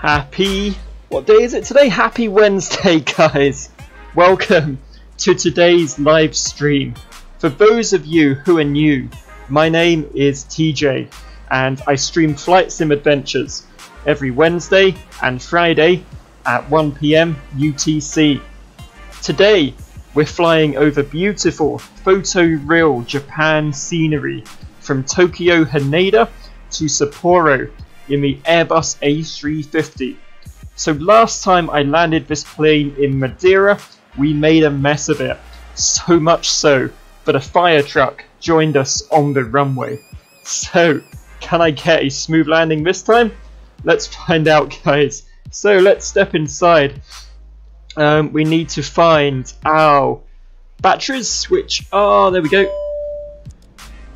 What day is it today? Happy Wednesday, guys. Welcome to today's live stream. For those of you who are new, my name is TJ and I stream flight sim adventures every Wednesday and Friday at 1 PM UTC. Today we're flying over beautiful photoreal Japan scenery from Tokyo Haneda to Sapporo in the Airbus A350. So last time I landed this plane in Madeira, we made a mess of it. So much so that a fire truck joined us on the runway. So, can I get a smooth landing this time? Let's find out, guys. So let's step inside. We need to find our batteries, which are, there we go,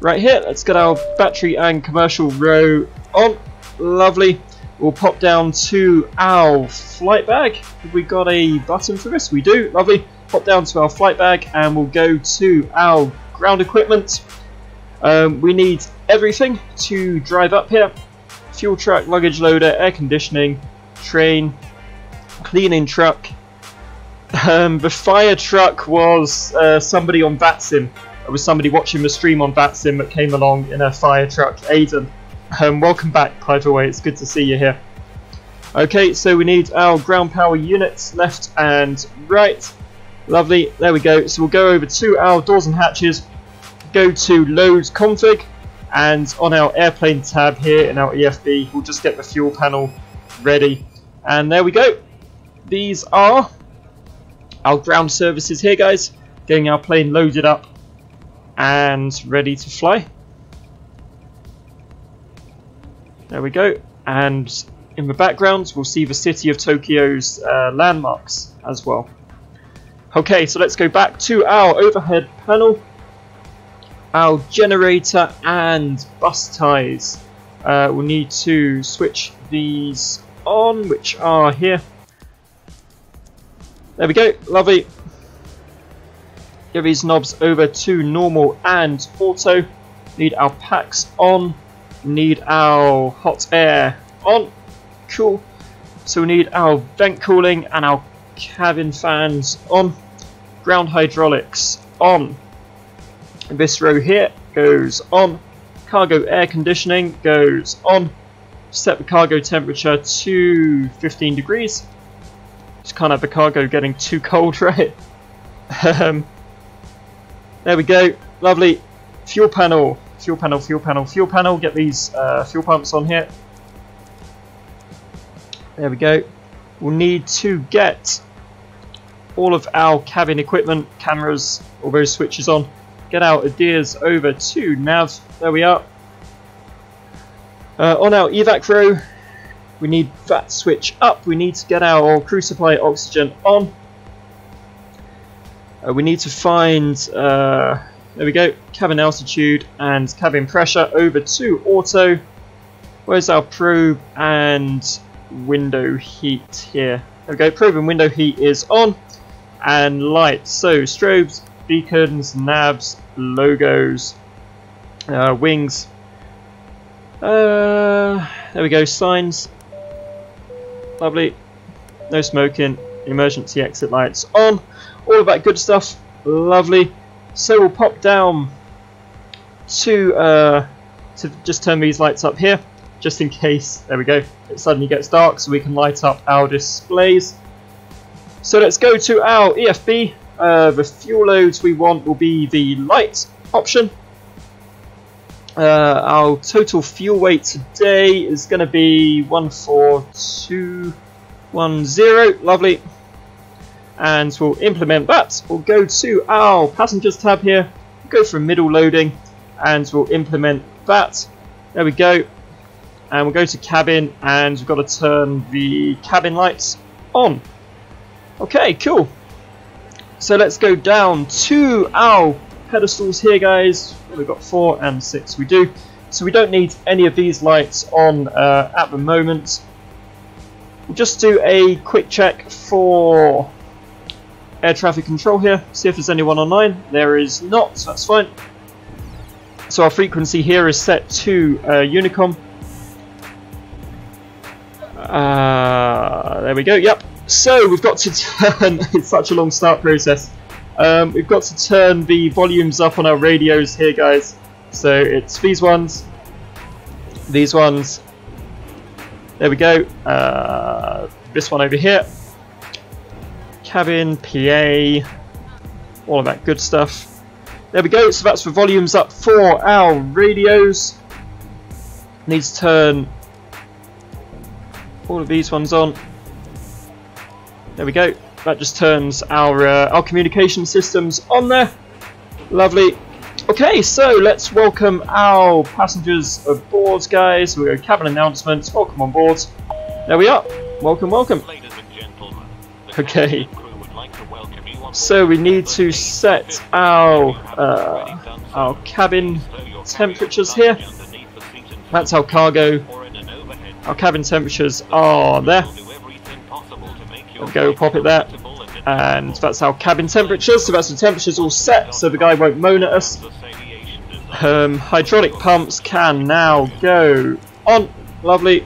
right here. Let's get our battery and commercial row on. Lovely. We'll pop down to our flight bag. Have we got a button for this? We do. Lovely. Pop down to our flight bag and we'll go to our ground equipment. We need everything to drive up here. Fuel truck, luggage loader, air conditioning, train, cleaning truck. The fire truck was somebody on VATSIM. It was somebody watching the stream on VATSIM that came along in a fire truck. Aiden. Welcome back, by the way, it's good to see you here. Okay, so we need our ground power units left and right. Lovely, there we go. So we'll go over to our doors and hatches, go to load config, and on our airplane tab here in our EFB, we'll just get the fuel panel ready. And there we go. These are our ground services here, guys. Getting our plane loaded up and ready to fly. There we go, and in the background we'll see the city of Tokyo's landmarks as well. Okay, so let's go back to our overhead panel, our generator and bus ties. We'll need to switch these on, which are here. There we go, lovely. Get these knobs over to normal and auto. Need our packs on. Need our hot air on. Cool. So we need our vent cooling and our cabin fans on. Ground hydraulics on. This row here goes on. Cargo air conditioning goes on. Set the cargo temperature to 15 degrees. Just can't have the cargo getting too cold, right? There we go. Lovely. Fuel panel. Fuel panel, fuel panel, fuel panel. Get these fuel pumps on here. There we go. We'll need to get all of our cabin equipment, cameras, all those switches on. Get our ADIRs over to nav. There we are. On our evac row, we need that switch up. We need to get our crew supply oxygen on. We need to find... there we go, cabin altitude and cabin pressure over to auto. Where's our probe and window heat here? There we go, probe and window heat is on. And lights, so strobes, beacons, navs, logos, wings. There we go, signs. Lovely. No smoking, emergency exit lights on. All of that good stuff, lovely. So we'll pop down to just turn these lights up here, just in case, there we go, it suddenly gets dark, so we can light up our displays. So let's go to our EFB. The fuel loads we want will be the light option. Our total fuel weight today is going to be 14210, lovely. And we'll implement that. We'll go to our passengers tab here, go for middle loading, and we'll implement that. There we go. And we'll go to cabin, and we've got to turn the cabin lights on. Okay, cool. So let's go down to our pedestals here, guys. We've got 4 and 6, we do. So we don't need any of these lights on at the moment. We'll just do a quick check for air traffic control here, see if there's anyone online. There is not, so that's fine. So our frequency here is set to Unicom. There we go. Yep. So we've got to turn. It's such a long start process. We've got to turn the volumes up on our radios here, guys. So it's these ones, these ones. There we go. This one over here. Cabin, PA, all of that good stuff. There we go. So that's the volumes up for our radios. Need to turn all of these ones on. There we go. That just turns our communication systems on there. Lovely. Okay, so let's welcome our passengers aboard, guys. We'll go cabin announcements. Welcome on board. There we are. Welcome, welcome. Okay. So we need to set our cabin temperatures here. That's our cargo. Our cabin temperatures are there. There we go, pop it there. And that's our cabin temperatures. So that's the temperatures all set, so the guy won't moan at us. Hydraulic pumps can now go on. Lovely.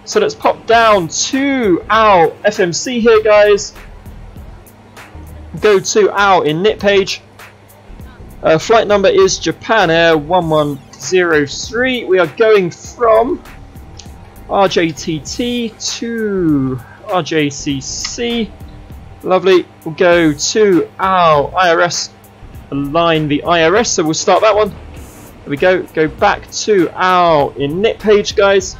So let's pop down to our FMC here, guys. Go to our init page. Flight number is Japan Air 1103. We are going from RJTT to RJCC. Lovely. We'll go to our IRS, align the IRS, so we'll start that one. There we go. Go back to our init page, guys.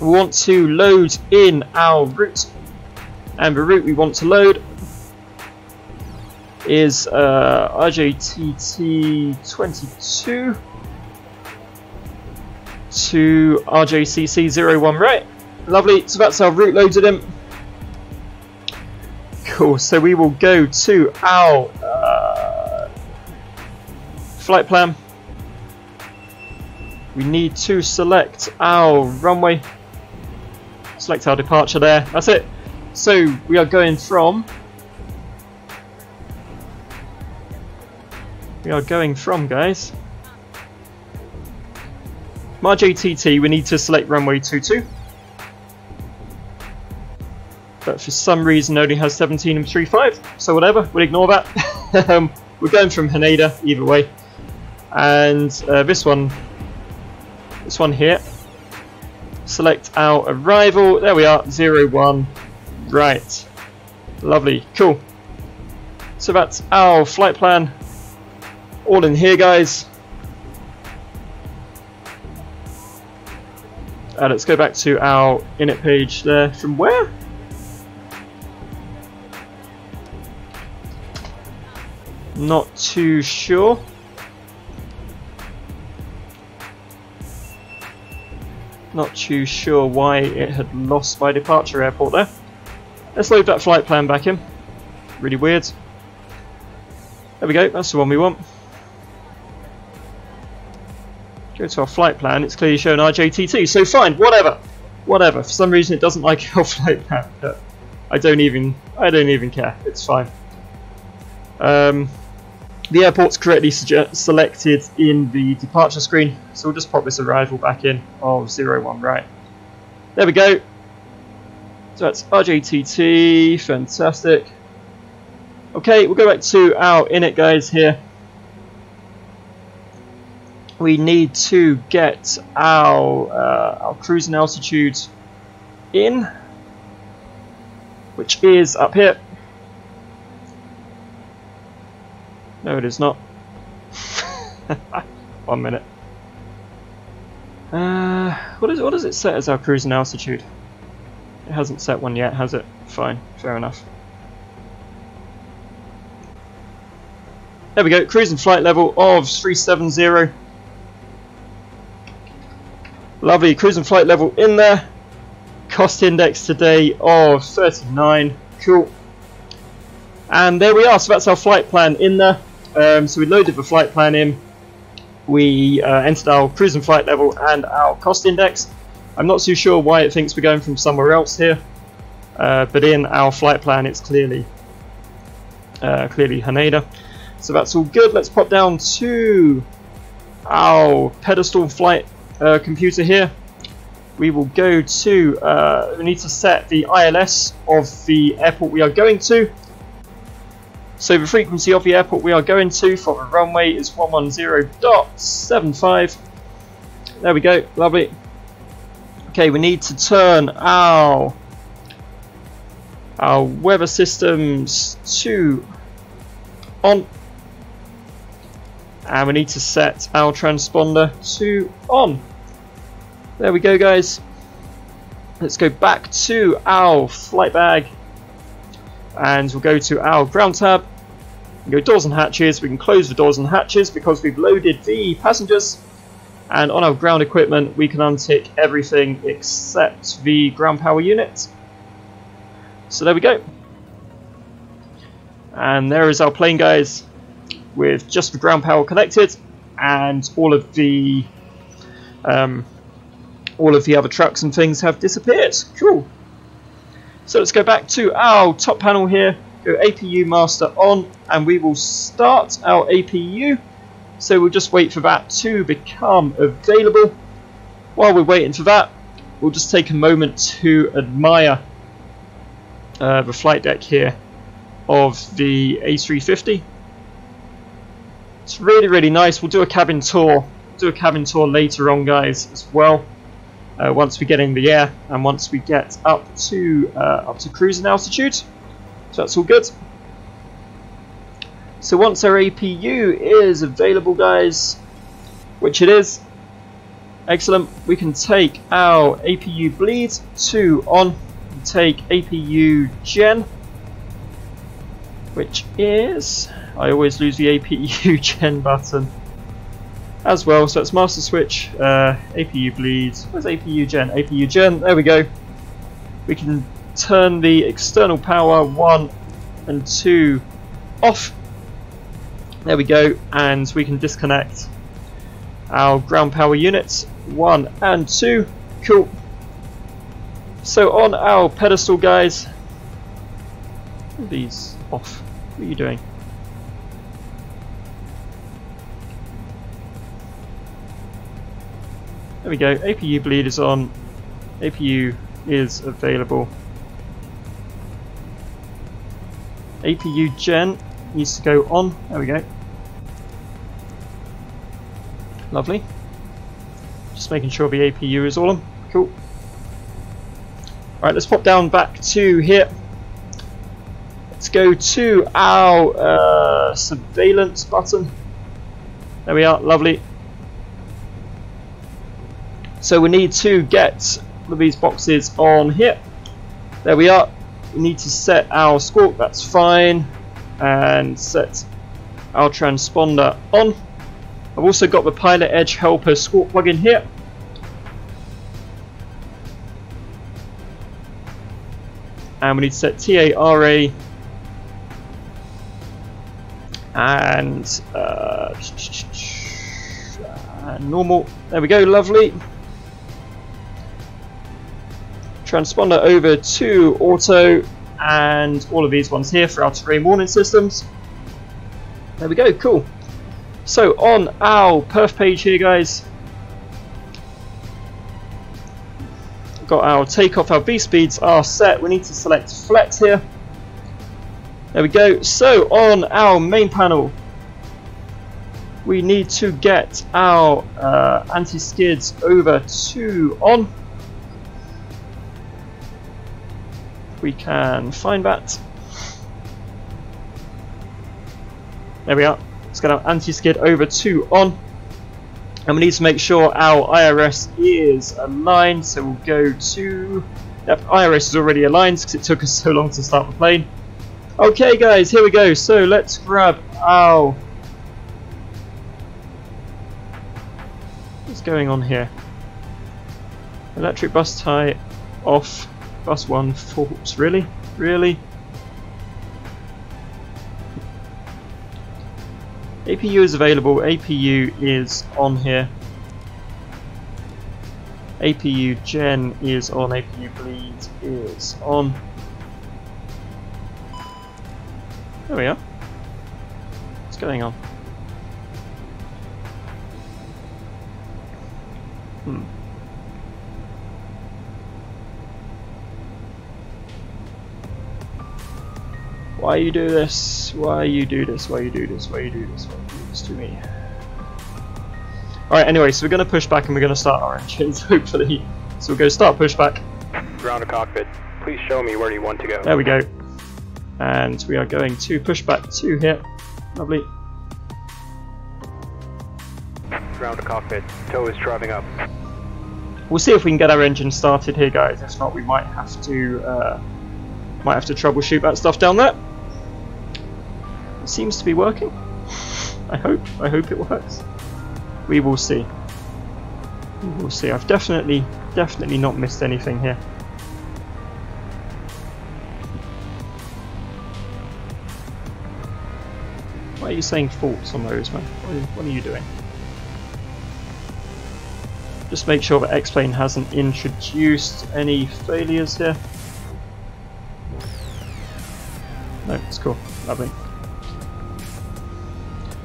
We want to load in our route, and the route we want to load is RJTT 22 to RJCC 01, right? Lovely. So that's our route loaded in. Cool. So we will go to our flight plan. We need to select our runway. Select our departure there. That's it. So we are going from. Guys. RJTT, we need to select runway 22. But for some reason only has 17 and 35. So whatever, we'll ignore that. We're going from Haneda either way. And this one here. Select our arrival. There we are, 01. Right. Lovely, cool. So that's our flight plan. All in here, guys. Let's go back to our init page there. From where? Not too sure. Not too sure why it had lost my departure airport there. Let's load that flight plan back in. Really weird. There we go, that's the one we want. Go to our flight plan, it's clearly shown RJTT, so fine, whatever. Whatever. For some reason it doesn't like our flight plan, but I don't even care, it's fine. The airport's correctly selected in the departure screen, so we'll just pop this arrival back in of 01, right. There we go. So that's RJTT, fantastic. Okay, we'll go back to our init, guys, here. We need to get our cruising altitude in, which is up here. No, it is not. 1 minute. What does it set as our cruising altitude? It hasn't set one yet, has it? Fine, fair enough. There we go, cruising flight level of 370. Lovely, cruising flight level in there. Cost index today of 39. Cool. And there we are, so that's our flight plan in there. So we loaded the flight plan in. We entered our cruising flight level and our cost index. I'm not too sure why it thinks we're going from somewhere else here. But in our flight plan it's clearly Haneda. So that's all good. Let's pop down to our pedestal flight computer here. we will go to, we need to set the ILS of the airport we are going to. So the frequency of the airport we are going to for the runway is 110.75. There we go, lovely. Okay, we need to turn our weather systems to on. And we need to set our transponder to on. There we go, guys. Let's go back to our flight bag. And we'll go to our ground tab. We go doors and hatches. We can close the doors and hatches because we've loaded the passengers. And on our ground equipment, we can untick everything except the ground power unit. So there we go. And there is our plane, guys, with just the ground power connected, and all of the other trucks and things have disappeared. Cool. So let's go back to our top panel here, go APU master on, and we will start our APU. So we'll just wait for that to become available. While we're waiting for that, we'll just take a moment to admire the flight deck here of the A350. It's really, really nice. We'll do a cabin tour. Do a cabin tour later on, guys, as well. Once we get in the air and once we get up to cruising altitude. So that's all good. So once our APU is available, guys, which it is, excellent, we can take our APU bleed to on, take APU gen, which is, I always lose the APU gen button as well, so it's master switch, APU bleed, where's APU gen? APU gen, there we go. We can turn the external power 1 and 2 off. There we go, and we can disconnect our ground power units 1 and 2. Cool. So on our pedestal, guys, these off. What are you doing? There we go. APU bleed is on. APU is available. APU gen needs to go on. There we go. Lovely. Just making sure the APU is all on. Cool. Right, let's pop down back to here. Let's go to our surveillance button. There we are. Lovely. So we need to get all of these boxes on here. There we are. We need to set our squawk. That's fine. And set our transponder on. I've also got the Pilot Edge Helper squawk plugin here. And we need to set TARA and normal. There we go, lovely. Transponder over to auto, and all of these ones here for our terrain warning systems. There we go, cool. So on our perf page here, guys, got our takeoff, our V speeds are set. We need to select flex here. There we go. So on our main panel, we need to get our anti-skids over to on. We can find that. There we are. Let's get our anti-skid over to on. And we need to make sure our IRS is aligned. So we'll go to... Yep, IRS is already aligned because it took us so long to start the plane. Okay guys, here we go. So let's grab our... What's going on here? Electric bus tie off. Bus 1 faults. Really? Really? APU is available. APU is on here. APU gen is on. APU bleed is on. There we are. What's going on? Why you do this? Why you do this? Why you do this? Why you do this? Why you do this to me? Alright, anyway, so we're going to push back and we're going to start our engines, hopefully. So we'll go start pushback. Ground to cockpit. Please show me where you want to go. There we go. And we are going to pushback 2 here. Lovely. Ground to cockpit. Tow is driving up. We'll see if we can get our engine started here, guys. If not, we might have to troubleshoot that stuff down there. It seems to be working. I hope it works. We will see. We will see. I've definitely not missed anything here. Why are you saying faults on those, man? What are you doing? Just make sure that X-Plane hasn't introduced any failures here. No, it's cool. Lovely.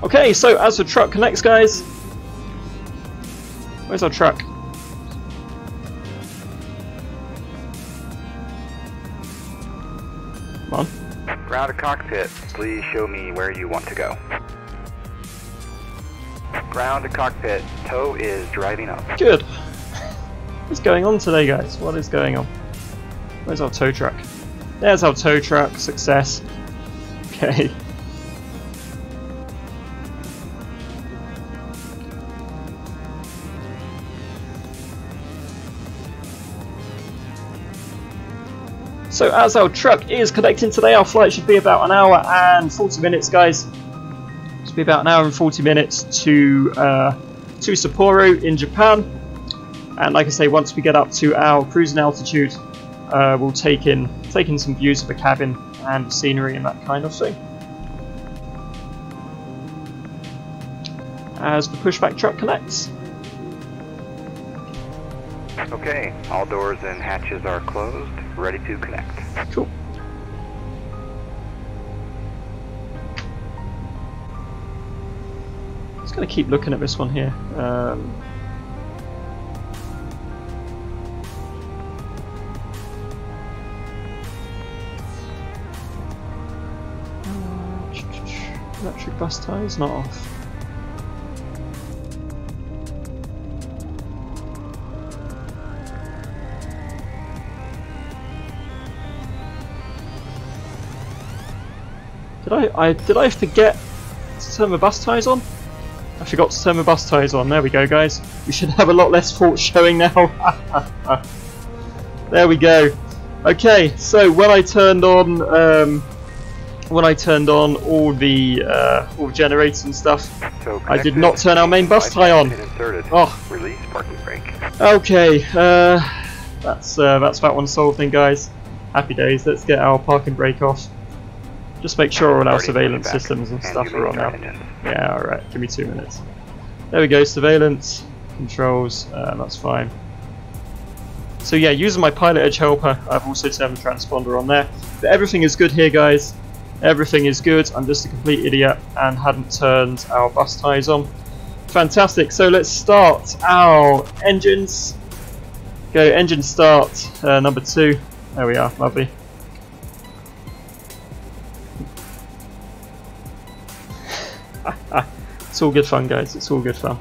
Okay, so as the truck connects, guys. Where's our truck? Come on. Ground to cockpit. Please show me where you want to go. Ground to cockpit. Tow is driving up. Good. What's going on today, guys? What is going on? Where's our tow truck? There's our tow truck. Success. Okay. So as our truck is connecting today, our flight should be about 1 hour and 40 minutes, guys. Should be about 1 hour and 40 minutes to Sapporo in Japan. And like I say, once we get up to our cruising altitude, we'll take in some views of the cabin and the scenery and that kind of thing. As the pushback truck connects. Okay, all doors and hatches are closed, ready to connect. Cool. Just going to keep looking at this one here. Electric bus tyres not off. Did I forget to turn my bus tyres on? I forgot to turn my bus tyres on. There we go, guys. We should have a lot less faults showing now. There we go. Okay, so when I turned on all the generators and stuff, So I did not turn our main bus tyre on. Oh. Release parking brake. Okay, that's that one solved then, guys. Happy days. Let's get our parking brake off. Just make sure all our surveillance systems and stuff are on now. Yeah, alright, give me 2 minutes. There we go, surveillance, controls, that's fine. So yeah, using my pilot edge helper, I've also turned the transponder on there. But everything is good here, guys. Everything is good. I'm just a complete idiot and hadn't turned our bus tyres on. Fantastic, so let's start our engines. Go, engine start, number 2. There we are, lovely. It's all good fun, guys. It's all good fun.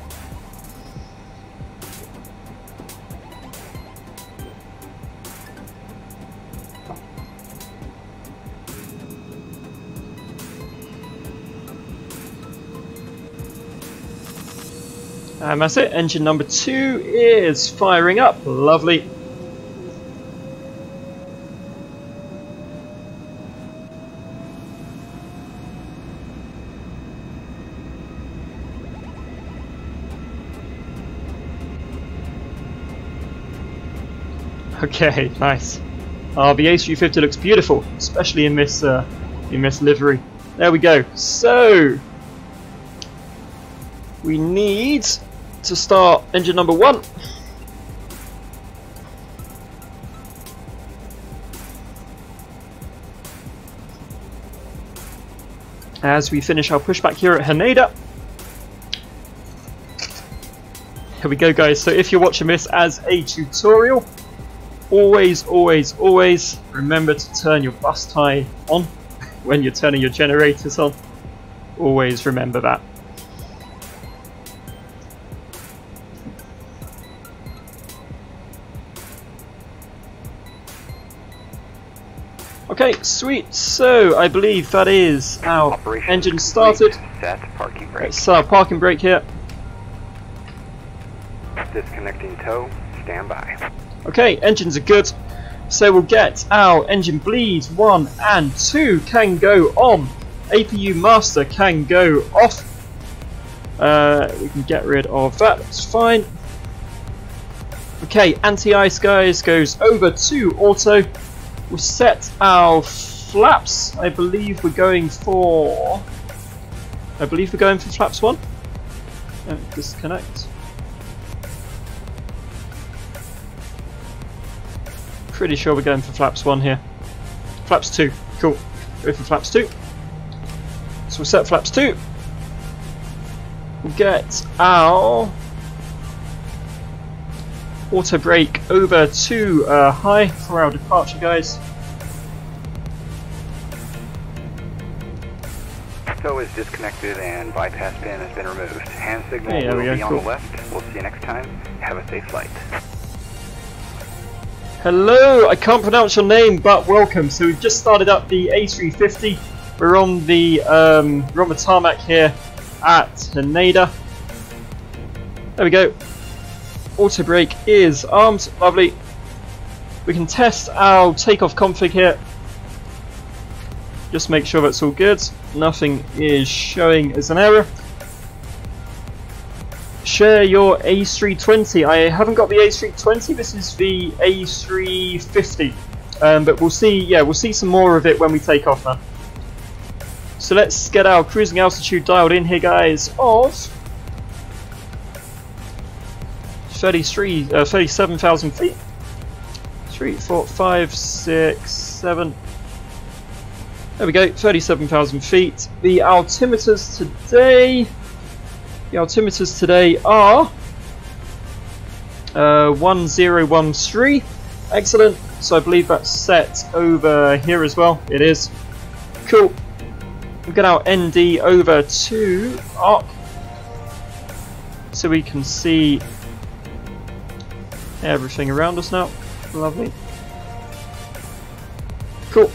And that's it. Engine number 2 is firing up. Lovely. Okay, nice. The A350 looks beautiful, especially in this livery. There we go. So we need to start engine number 1. As we finish our pushback here at Haneda. Here we go, guys. So if you're watching this as a tutorial, always remember to turn your bus tie on. when you're turning your generators on. Always remember that. Okay, sweet. So I believe that is our engine started. Set parking brake. Let's parking brake here. Disconnecting tow. Stand by. Okay, engines are good. So we'll get our engine bleed 1 and 2 can go on. APU master can go off. We can get rid of that, that's fine. Okay, anti-ice guys goes over to auto. We'll set our flaps. I believe we're going for flaps 1. Disconnect. Pretty sure we're going for flaps 1 here. Flaps 2. Cool. Go for flaps 2. So we'll set flaps 2. We'll get our auto brake over to high for our departure, guys. Tow is disconnected and bypass pin has been removed. Hand signal Hey, there will we go, be on cool. the left. We'll see you next time. Have a safe flight. Hello, I can't pronounce your name, but welcome. So we've just started up the A350. We're on the tarmac here at Haneda. There we go. Auto brake is armed. Lovely. We can test our takeoff config here. Just make sure that's all good. Nothing is showing as an error. Share your A320. I haven't got the A320. This is the A350. But we'll see. Yeah, we'll see some more of it when we take off now. So let's get our cruising altitude dialed in here, guys. Of 37,000 feet. 3, 4, 5, 6, 7. There we go. 37,000 feet. The altimeters today are 1013. Excellent. So I believe that's set over here as well. It is. Cool. We'll get our ND over to ARC so we can see everything around us now. Lovely. Cool.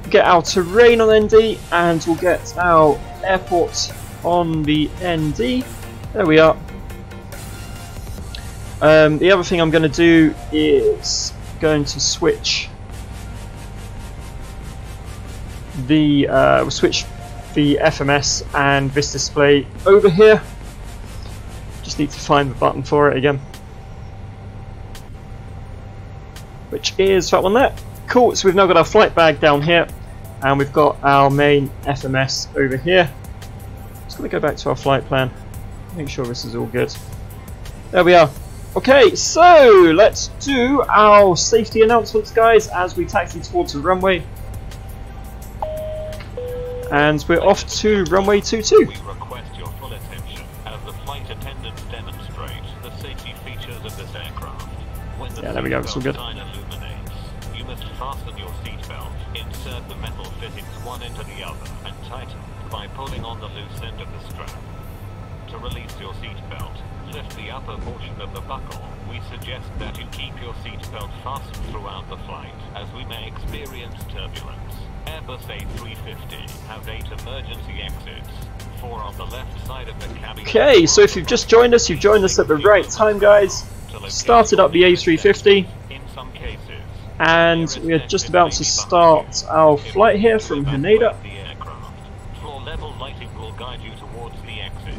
Get our terrain on ND and we'll get our airport on the ND. There we are. The other thing I'm going to do is going to switch the FMS and this display over here. Just need to find the button for it again, which is that one there. Cool. So we've now got our flight bag down here, and we've got our main FMS over here. Just going to go back to our flight plan, make sure this is all good. There we are. Okay, so let's do our safety announcements, guys, as we taxi towards the runway. And we're off to runway 22. We request your full attention as the flight attendants demonstrate the safety features of this aircraft. When the there we go, it's all good. sign illuminates, you must fasten your seatbelt, insert the metal fittings one into the other, and tighten by pulling on the loose end of the strap. To release your seatbelt, lift the upper portion of the buckle. We suggest that you keep your seatbelt fastened throughout the flight, as we may experience turbulence. Airbus A350 have 8 emergency exits, 4 on the left side of the cabin. Okay, so if you've just joined us at the right time, guys. Started up the A350, In some cases, and we're just about to start our flight here from Haneda. the aircraft. Floor level lighting will guide you towards the exit.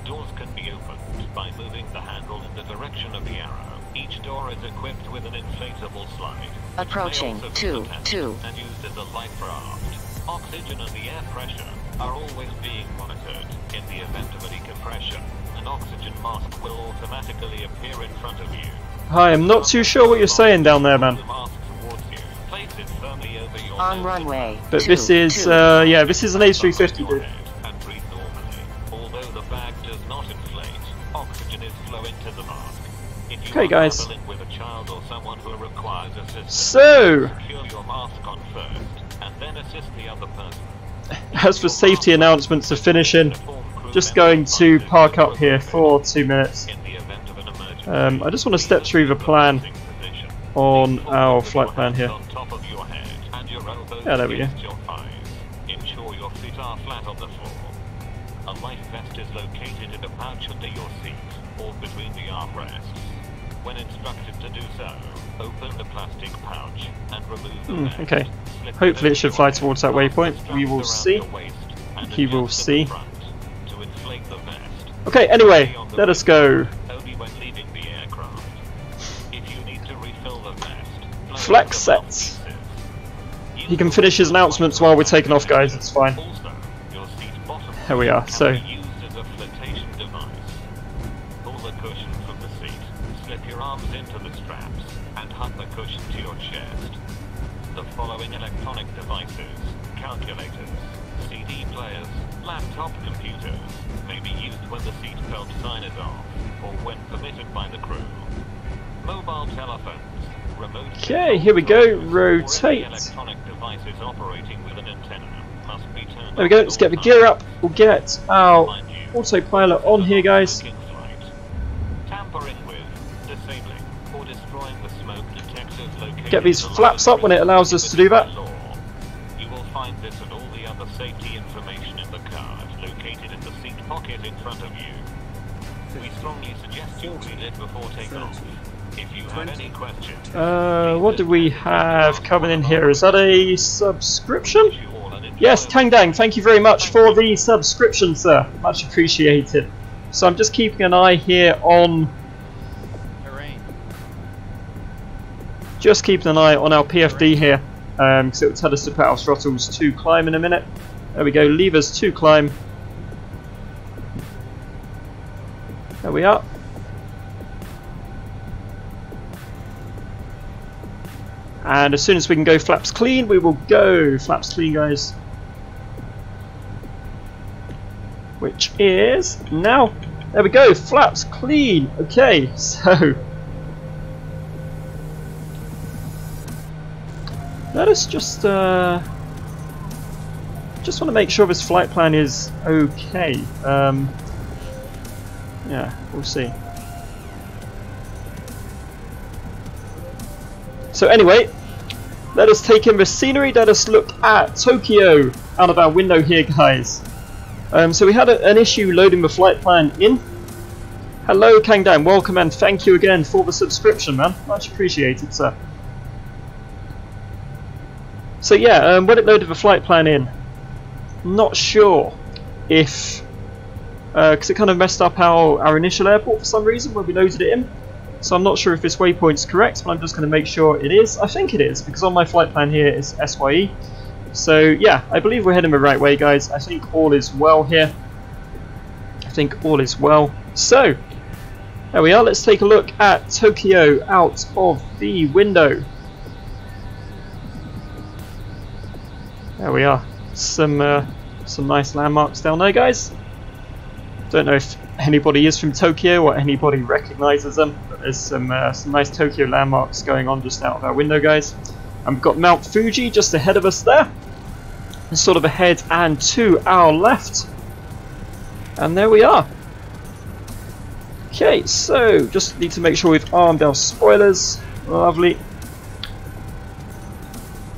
Doors can be opened by moving the handle in the direction of the arrow. Each door is equipped with an inflatable slide. Approaching 2-2. And used as a life raft. Oxygen and the air pressure are always being monitored. In the event of a decompression, an oxygen mask will automatically appear in front of you. Hi, I'm not too sure what you're saying down there, man. The mask towards you. Place it firmly over your On nose. runway. But this is, yeah, this is an A350, dude. And breathe normally. Although the bag does not inflate, oxygen is flowing to the mask. If you Okay, are guys. traveling with a child or someone who requires assistance, So, secure your mask on first. and then assist the other person. As for safety announcements to finish in, just going to park up here for 2 minutes. In the event of an emergency, I just want to step through the plan on our flight plan here. on top of your head and your elbows Yeah, there we go. against your thighs. Ensure your feet are flat on the floor. A life vest is located in a pouch under your seat or between the armrests. When instructed to do so, open the plastic pouch and remove the vest. Okay. Slip Hopefully it should fly over towards that your waypoint. straps We will around see. your waist and He will adjust to the see. front to inflate the vest. Okay, anyway, let us go. Only when leaving the aircraft. If you need to refill the vest, Flex sets. He can finish his announcements while we're taking off, guys. It's fine. Also, your seat bottom Here we are. can So, be used as a flotation device. Pull the cushion from the seat, slip your arms into the straps, and hug the cushion to your chest. The following electronic devices, calculators, CD players, laptop computers, may be used when the seatbelt sign is off, or when permitted by the crew. Mobile telephones, remote okay, here we go. control or any Rotate. electronic devices operating with an antenna must be turned There we go. off Let's at get the all gear times. up. We'll get our Mind you, autopilot on here, guys. tampering with, disabling, or destroying the smoke detectors located Get these in the flaps up when it allows us to do that. law. You will find this and all the other safety information in the card located in the seat pocket in front of you. We strongly suggest you read it before takeoff. If you have any questions, What do we have coming in here? Is that a subscription? Yes, Tangdang, thank you very much for the subscription, sir. Much appreciated. So I'm just keeping an eye here on... Just keeping an eye on our PFD here, because it will tell us to put our throttles to climb in a minute. There we go, levers to climb. There we are. And as soon as we can go flaps clean, we will go flaps clean, guys. Which is now. There we go, flaps clean. Okay, so let us just want to make sure this flight plan is okay. Yeah, we'll see. So anyway, let us take in the scenery. Let us look at Tokyo out of our window here, guys. So we had an issue loading the flight plan in. Hello, Kangdan. Welcome and thank you again for the subscription, man. Much appreciated, sir. So yeah, when it loaded the flight plan in, not sure if because it kind of messed up our initial airport for some reason when we loaded it in. So I'm not sure if this waypoint's correct, but I'm just going to make sure it is. I think it is, because on my flight plan here is SYE. So yeah, I believe we're heading the right way, guys. I think all is well here. I think all is well. So, there we are. Let's take a look at Tokyo out of the window. There we are. Some nice landmarks down there, guys. Don't know if anybody is from Tokyo or anybody recognises them, but there's some nice Tokyo landmarks going on just out of our window, guys. And we've got Mount Fuji just ahead of us there, and sort of ahead and to our left. And there we are. Okay, so just need to make sure we've armed our spoilers. Lovely.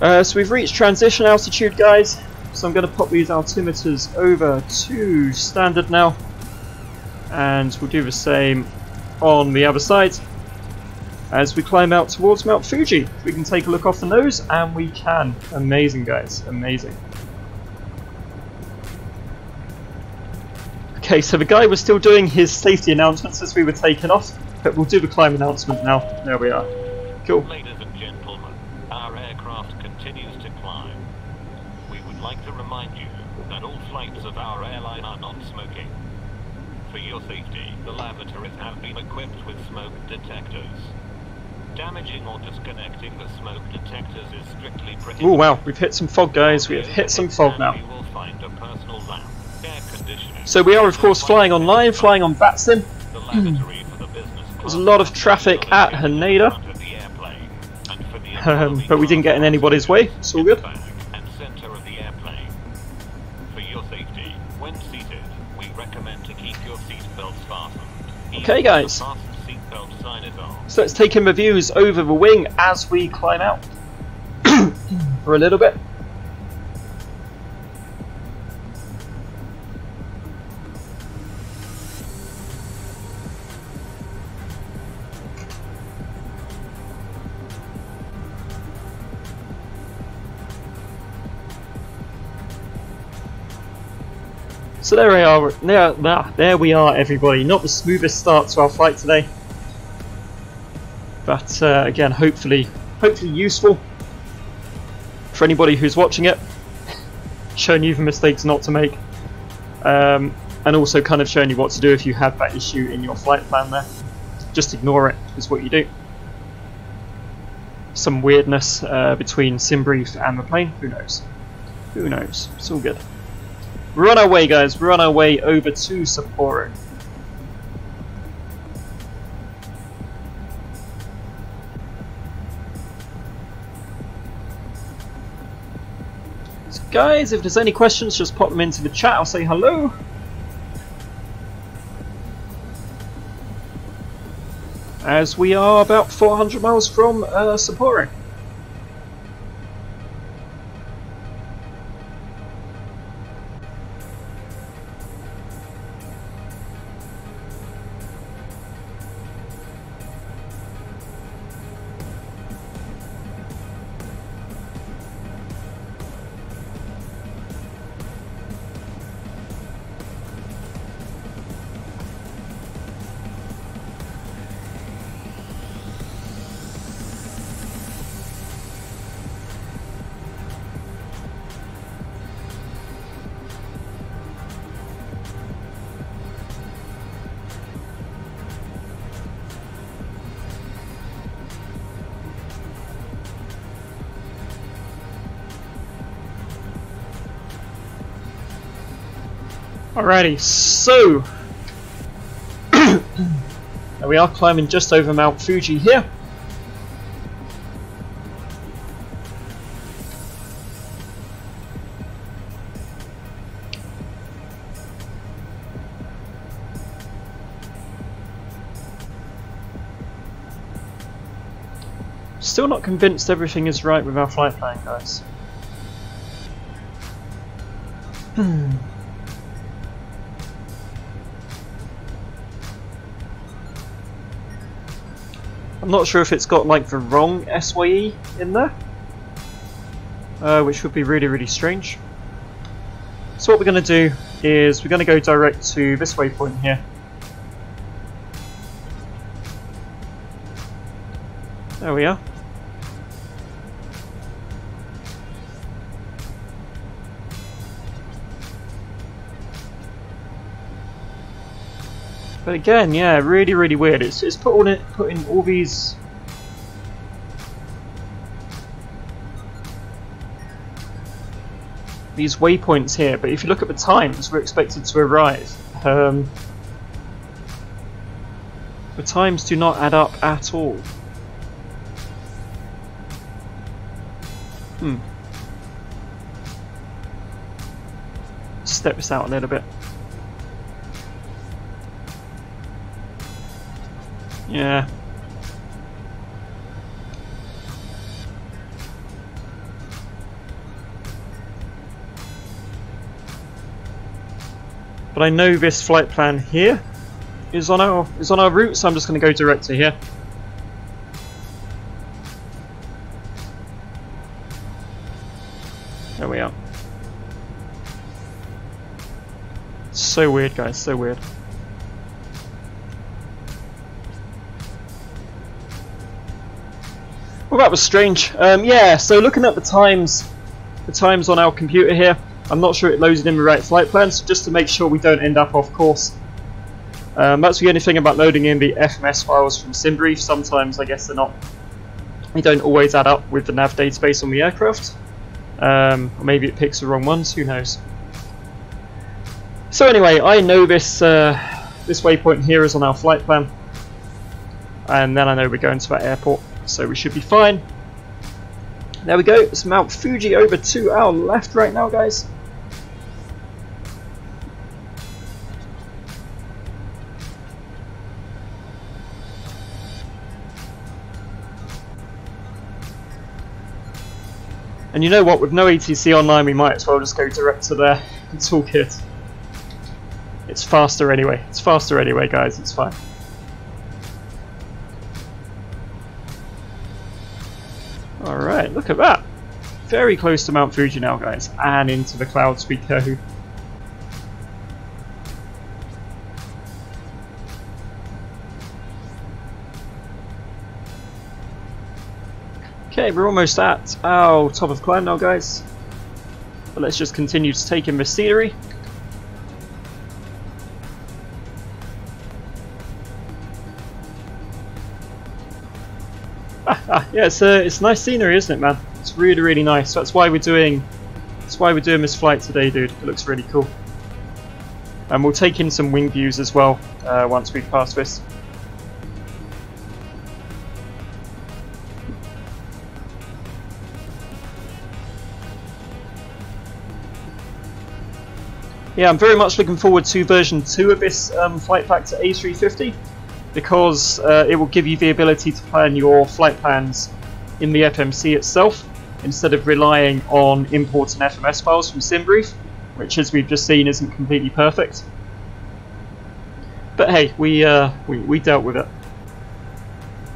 So we've reached transition altitude, guys. So I'm going to pop these altimeters over to standard now. And we'll do the same on the other side as we climb out towards Mount Fuji. We can take a look off the nose, and we can. Amazing, guys, amazing. Okay, so the guy was still doing his safety announcements as we were taking off, but we'll do the climb announcement now. There we are. Cool. Ladies and gentlemen, our aircraft continues to climb. We would like to remind you that all flights of our airline are non-smoking. For your safety, the lavatories have been equipped with smoke detectors. Damaging or disconnecting the smoke detectors is strictly prohibited. Oh wow, we've hit some fog, guys. We have hit some fog now. We will find a personal lamp, air conditioning. So we are, of course, flying online, flying on VATSIM. The lavatory for the business There's a lot of traffic at Haneda, but we didn't get in anybody's way. It's all good. And Okay guys, Fasten seatbelt sign is on. so let's take in reviews over the wing as we climb out for a little bit. So there we are, there we are everybody. Not the smoothest start to our flight today, but again hopefully useful for anybody who's watching it, showing you the mistakes not to make, and also kind of showing you what to do if you have that issue in your flight plan there. Just ignore it is what you do. Some weirdness between Simbrief and the plane, who knows? Who knows? It's all good. We're on our way guys, we're on our way over to Sapporo. So guys, if there's any questions just pop them into the chat, I'll say hello. As we are about 400 miles from Sapporo. Alrighty, so we are climbing just over Mount Fuji here. Still not convinced everything is right with our flight plan, guys. I'm not sure if it's got like the wrong SYE in there, which would be really strange. So what we're going to do is we're going to go direct to this waypoint here. There we are. But again, yeah, really weird. It's put in all these waypoints here. But if you look at the times we're expected to arrive, the times do not add up at all. Step this out a little bit. Yeah. But I know this flight plan here is on our route, so I'm just going to go direct to here. There we are. So weird, guys, so weird. Well, that was strange. Yeah, so looking at the times on our computer here, I'm not sure it loaded in the right flight plan, so just to make sure we don't end up off course. That's the only thing about loading in the FMS files from Simbrief. Sometimes I guess they don't always add up with the nav database on the aircraft. Or maybe it picks the wrong ones, who knows. So anyway, I know this waypoint here is on our flight plan, and then I know we're going to that airport, so we should be fine. There we go, it's Mount Fuji over to our left right now, guys. And you know what, with no ATC online we might as well just go direct to there. It's all good. It's faster anyway. It's faster anyway, guys. It's fine. Alright, look at that. Very close to Mount Fuji now, guys. And into the clouds we go. Okay, we're almost at our top of climb now, guys. But let's just continue to take in the scenery. Yeah, it's nice scenery, isn't it, man? It's really, really nice. That's why we're doing this flight today, dude. It looks really cool. And we'll take in some wing views as well once we've passed this. Yeah, I'm very much looking forward to version 2 of this Flight Factor A350 because it will give you the ability to plan your flight plans in the FMC itself instead of relying on importing FMS files from Simbrief, which, as we've just seen, isn't completely perfect. But hey, we dealt with it.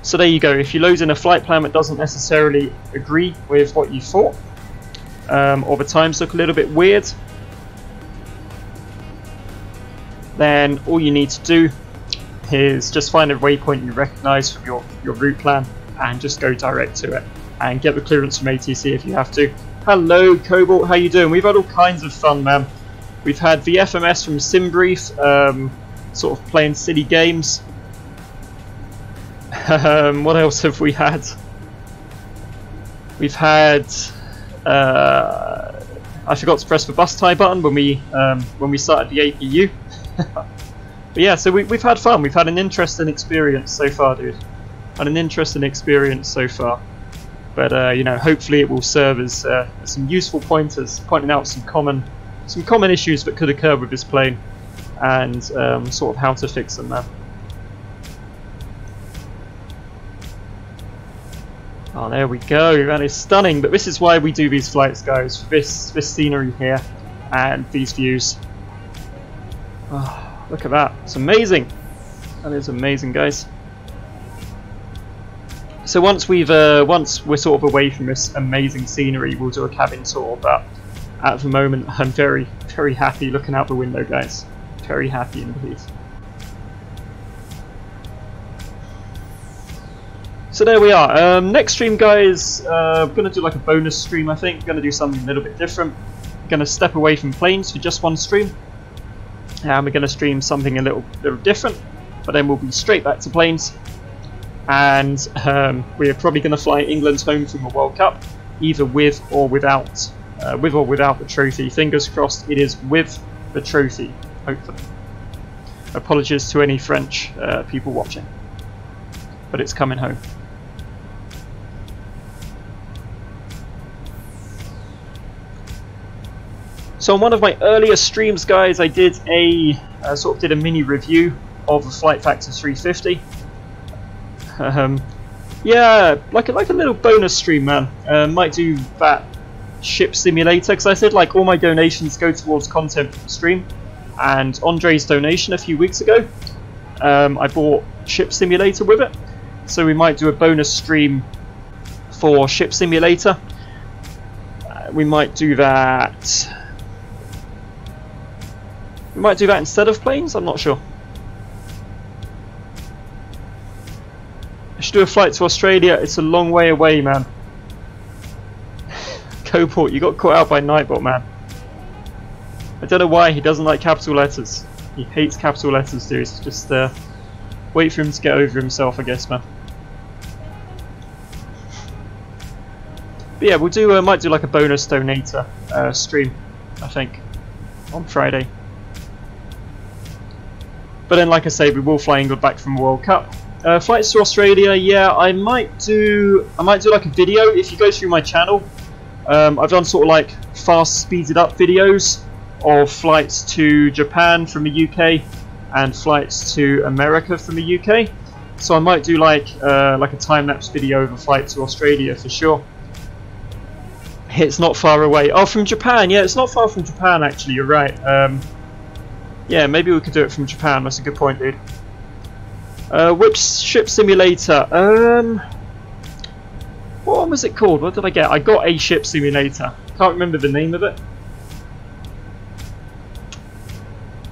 So there you go. If you load in a flight plan that doesn't necessarily agree with what you thought, or the times look a little bit weird, then all you need to do is just find a waypoint you recognise from your route plan and just go direct to it and get the clearance from ATC if you have to. Hello Cobalt, how you doing? We've had all kinds of fun, man. We've had the FMS from Simbrief, sort of playing silly games. What else have we had? We've had I forgot to press the bus tie button when we started the APU. But yeah, so we've had fun. We've had an interesting experience so far, dude. Had an interesting experience so far. But you know, hopefully it will serve as some useful pointers, pointing out some common issues that could occur with this plane, and sort of how to fix them now. Oh, there we go. That is stunning. But this is why we do these flights, guys. This scenery here and these views. Oh, look at that. It's amazing. That is amazing, guys. So once we're sort of away from this amazing scenery, we'll do a cabin tour. But at the moment, I'm very, very happy looking out the window, guys. Very happy indeed. So there we are. Next stream, guys, I'm going to do like a bonus stream, I think. Going to do something a little bit different. Going to step away from planes for just one stream. And we're going to stream something a little different. But then we'll be straight back to planes. And we're probably going to fly England home from the World Cup, either with or without the trophy. Fingers crossed it is with the trophy, hopefully. Apologies to any French people watching. But it's coming home. So on one of my earlier streams, guys, I did sort of did a mini review of the Flight Factor 350. Yeah, like a little bonus stream, man. Might do that ship simulator, because I said like all my donations go towards content from the stream, and Andrei's donation a few weeks ago, I bought ship simulator with it. So we might do a bonus stream for ship simulator. We might do that. We might do that instead of planes. I'm not sure. I should do a flight to Australia. It's a long way away, man. Cobalt, you got caught out by Nightbot, man. I don't know why he doesn't like capital letters. He hates capital letters, dude. Just wait for him to get over himself, I guess, man. But yeah, we'll do might do like a bonus donator stream, I think, on Friday. But then, like I say, we will fly England back from the World Cup. Flights to Australia, yeah, I might do like a video. If you go through my channel, I've done sort of like fast speeded up videos of flights to Japan from the UK and flights to America from the UK. So I might do like a time-lapse video of a flight to Australia for sure. It's not far away. Oh, from Japan. Yeah, it's not far from Japan, actually. You're right. Yeah, maybe we could do it from Japan. That's a good point, dude. Which ship simulator? What one was it called? What did I get? I got a ship simulator. Can't remember the name of it.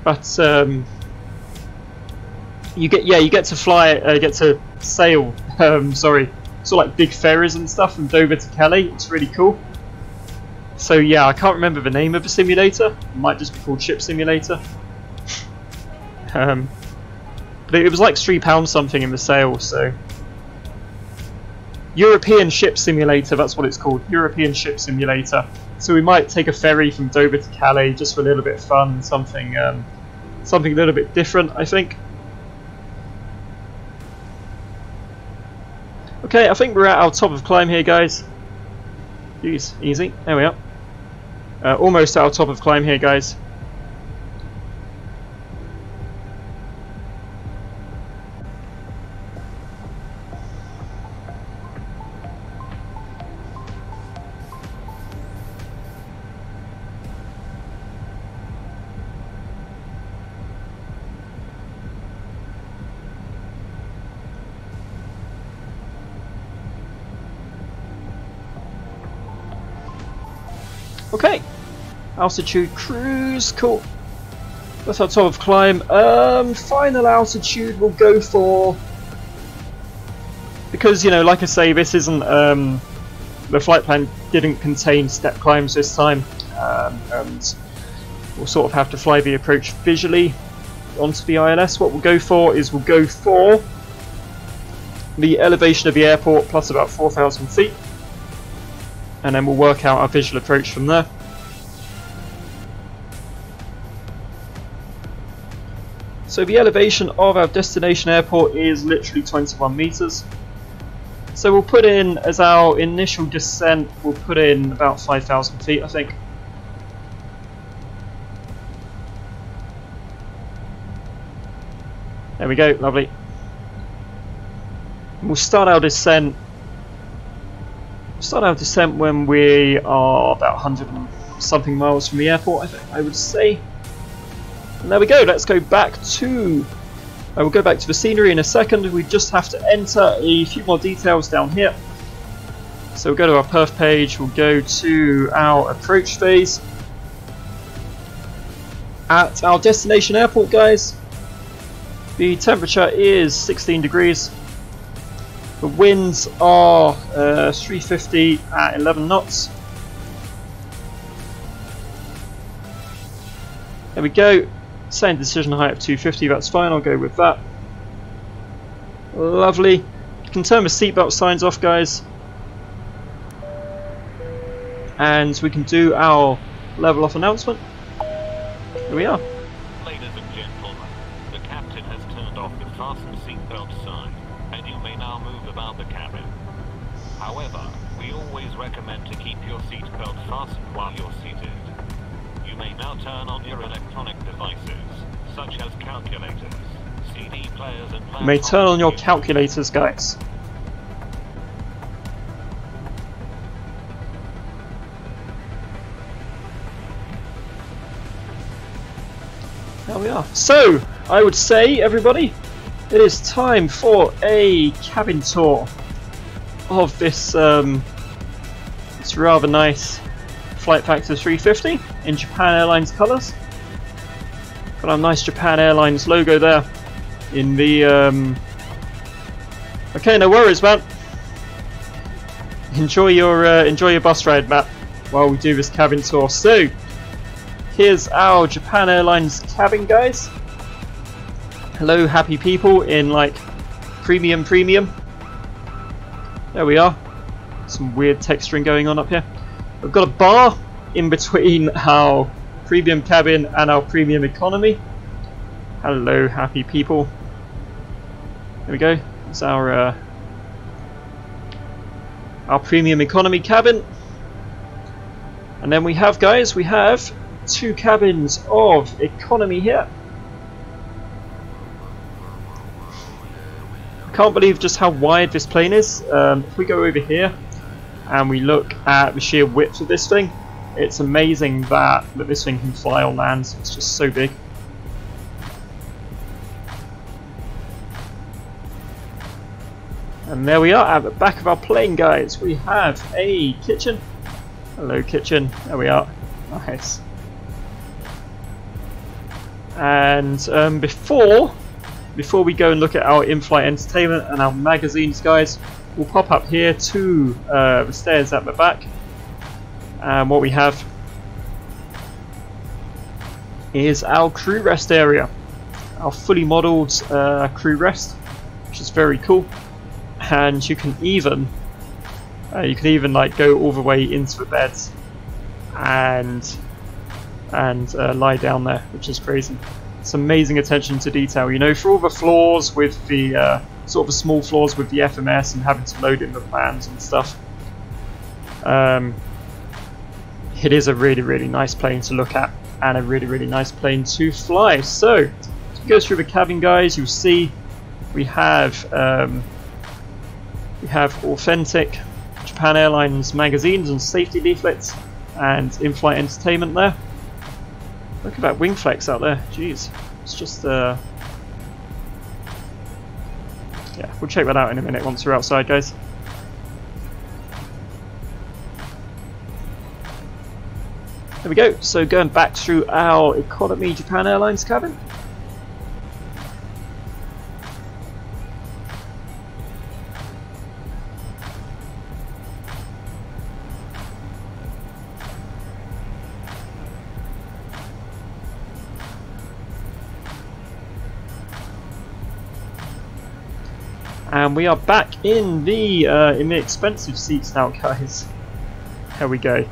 But you get to fly, get to sail. Sorry, sort of like big ferries and stuff from Dover to Calais. It's really cool. So yeah, I can't remember the name of the simulator. It might just be called Ship Simulator. But it was like £3 something in the sale. So European Ship Simulator, that's what it's called. European Ship Simulator. So we might take a ferry from Dover to Calais just for a little bit of fun, something a little bit different, I think. Okay, I think we're at our top of climb here, guys. Jeez, easy. There we are. Almost at our top of climb here, guys. Okay, altitude cruise, cool. That's our top of climb. Final altitude we'll go for, because you know, like I say, this isn't the flight plan didn't contain step climbs this time, and we'll sort of have to fly the approach visually onto the ILS. What we'll go for is we'll go for the elevation of the airport plus about 4,000 feet. And then we'll work out our visual approach from there. So the elevation of our destination airport is literally 21 meters. So we'll put in, as our initial descent, we'll put in about 5,000 feet, I think. There we go, lovely. We'll start our descent. Start our descent when we are about 100 and something miles from the airport, I would say. And there we go. Let's go back to. We'll go back to the scenery in a second. We just have to enter a few more details down here. So we'll go to our perf page. We'll go to our approach phase at our destination airport, guys. The temperature is 16 degrees. The winds are 350 at 11 knots. There we go. Same decision height of 250, that's fine, I'll go with that. Lovely. You can turn the seatbelt signs off, guys. And we can do our level off announcement. Here we are. Ladies and gentlemen, the captain has turned off the fasten seatbelt sign, and you may now move about the cabin. However, we always recommend to keep your seatbelt fastened while you're seated. You may now turn on your electronic devices, such as calculators, CD players and... You may turn on your calculators, guys. There we are. So, I would say, everybody, it is time for a cabin tour of this it's rather nice Flight Factor 350 in Japan Airlines colours. Got our nice Japan Airlines logo there in the okay, no worries, man. Enjoy your bus ride, Matt, while we do this cabin tour. So here's our Japan Airlines cabin, guys. Hello, happy people in like premium. There we are. Some weird texturing going on up here. We've got a bar in between our premium cabin and our premium economy. Hello, happy people. There we go. It's our premium economy cabin. And then we have, guys, we have two cabins of economy here. I can't believe just how wide this plane is. If we go over here and we look at the sheer width of this thing, it's amazing that this thing can fly on land. It's just so big. And there we are at the back of our plane, guys. We have a kitchen. Hello, kitchen. There we are. Nice. And before we go and look at our in-flight entertainment and our magazines, guys, we'll pop up here to the stairs at the back. And what we have is our crew rest area, our fully modelled crew rest, which is very cool. And you can even like go all the way into the beds and lie down there, which is crazy. It's amazing attention to detail, you know, for all the floors with the sort of the small floors with the FMS and having to load in the plans and stuff. It is a really nice plane to look at and a really nice plane to fly. So, as we go through the cabin, guys, you'll see we have authentic Japan Airlines magazines and safety leaflets and in-flight entertainment there. Look at that wing flex out there, jeez. It's just yeah, we'll check that out in a minute once we're outside, guys. There we go, so going back through our economy Japan Airlines cabin. And we are back in the expensive seats now, guys. Here we go.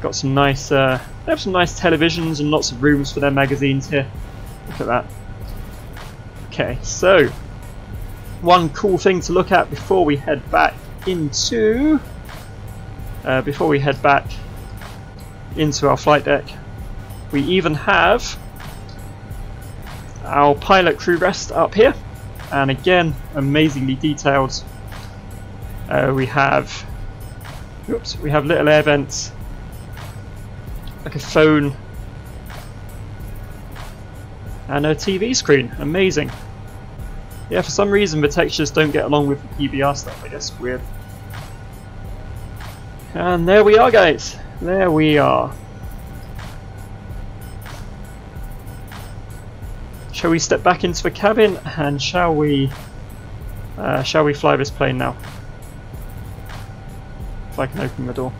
Got some nice, they have some nice televisions and lots of rooms for their magazines here. Look at that. Okay, so one cool thing to look at before we head back into our flight deck, we even have our pilot crew rest up here, and again, amazingly detailed. We have little air vents, like a phone, and a TV screen. Amazing. Yeah, for some reason the textures don't get along with the PBR stuff. I guess weird. And there we are, guys. There we are. Shall we step back into the cabin and shall we fly this plane now? If I can open the door.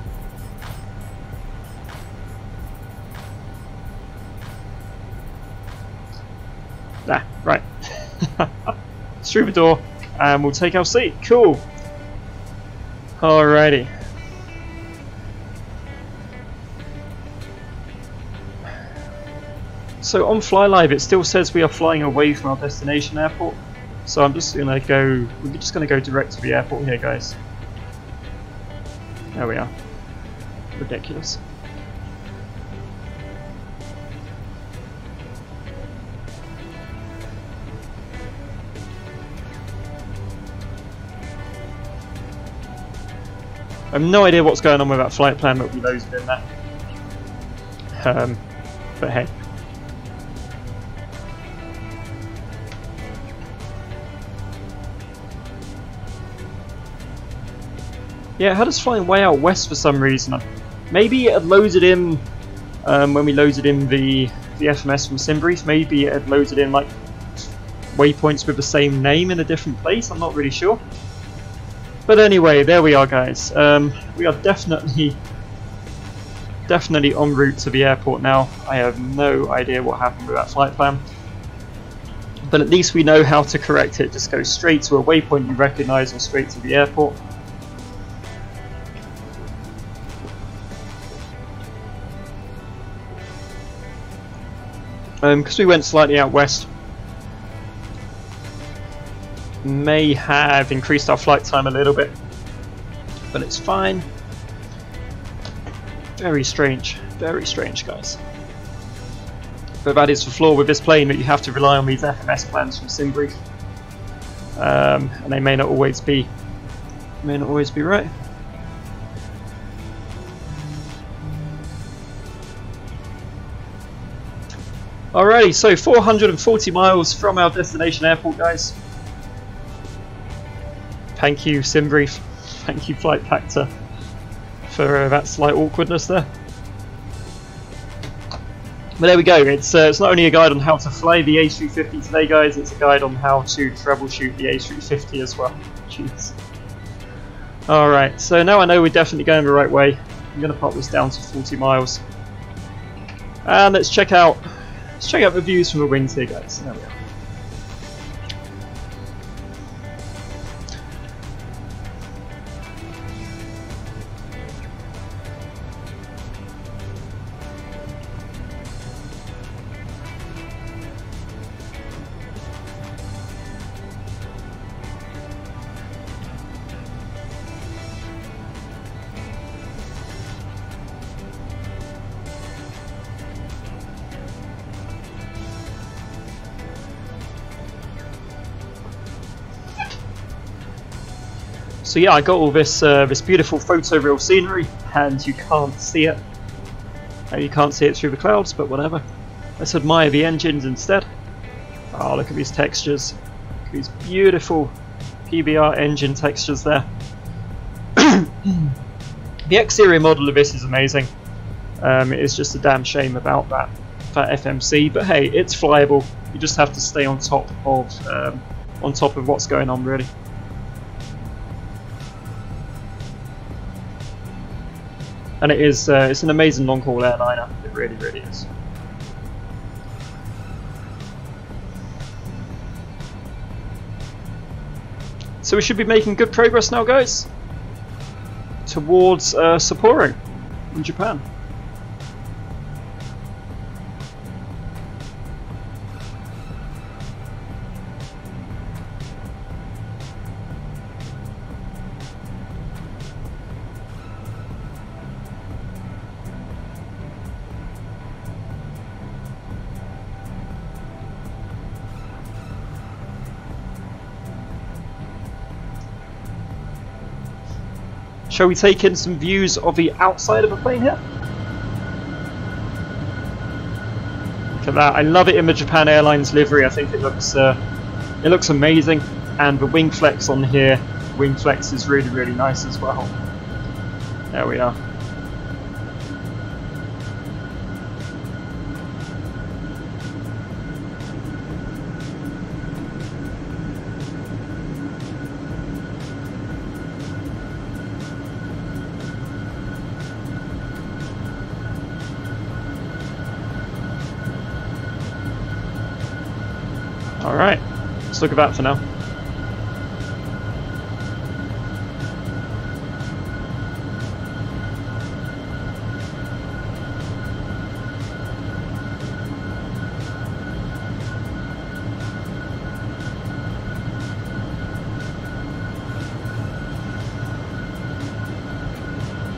Ah, right. Through the door and we'll take our seat. Cool. Alrighty. So on FlyLive it still says we are flying away from our destination airport. So I'm just gonna go, we're just gonna go direct to the airport here, guys. There we are. Ridiculous. I have no idea what's going on with that flight plan that we loaded in that. But hey. Yeah, it had us flying way out west for some reason. Maybe it had loaded in, when we loaded in the FMS from Simbrief, maybe it had loaded in like waypoints with the same name in a different place, I'm not really sure. But anyway, there we are, guys. We are definitely en route to the airport now. I have no idea what happened with that flight plan. But at least we know how to correct it. Just go straight to a waypoint you recognise or straight to the airport. Because we went slightly out west, may have increased our flight time a little bit, but it's fine. Very strange, guys. But that is the flaw with this plane, that you have to rely on these FMS plans from Simbrief. and they may not always be right. Alrighty, so 440 miles from our destination airport, guys. Thank you, Simbrief. Thank you, Flight Factor, for that slight awkwardness there. But there we go. It's not only a guide on how to fly the A350 today, guys. It's a guide on how to troubleshoot the A350 as well. Jeez. Alright, so now I know we're definitely going the right way. I'm going to pop this down to 40 miles. And let's check out the views from the wings here, guys. There we are. So yeah, I got all this this beautiful photoreal scenery, and you can't see it. You can't see it through the clouds, but whatever. Let's admire the engines instead. Oh, look at these textures. Look at these beautiful PBR engine textures there. The exterior model of this is amazing. It's just a damn shame about that FMC, but hey, it's flyable. You just have to stay on top of what's going on, really. And it's an amazing long-haul airliner. It really, really is. So we should be making good progress now, guys, towards Sapporo in Japan. Shall we take in some views of the outside of the plane here? Look at that! I love it in the Japan Airlines livery. I think it looks amazing, and the wing flex on here, wing flex is really, really nice as well. There we are. Alright, let's look at that for now.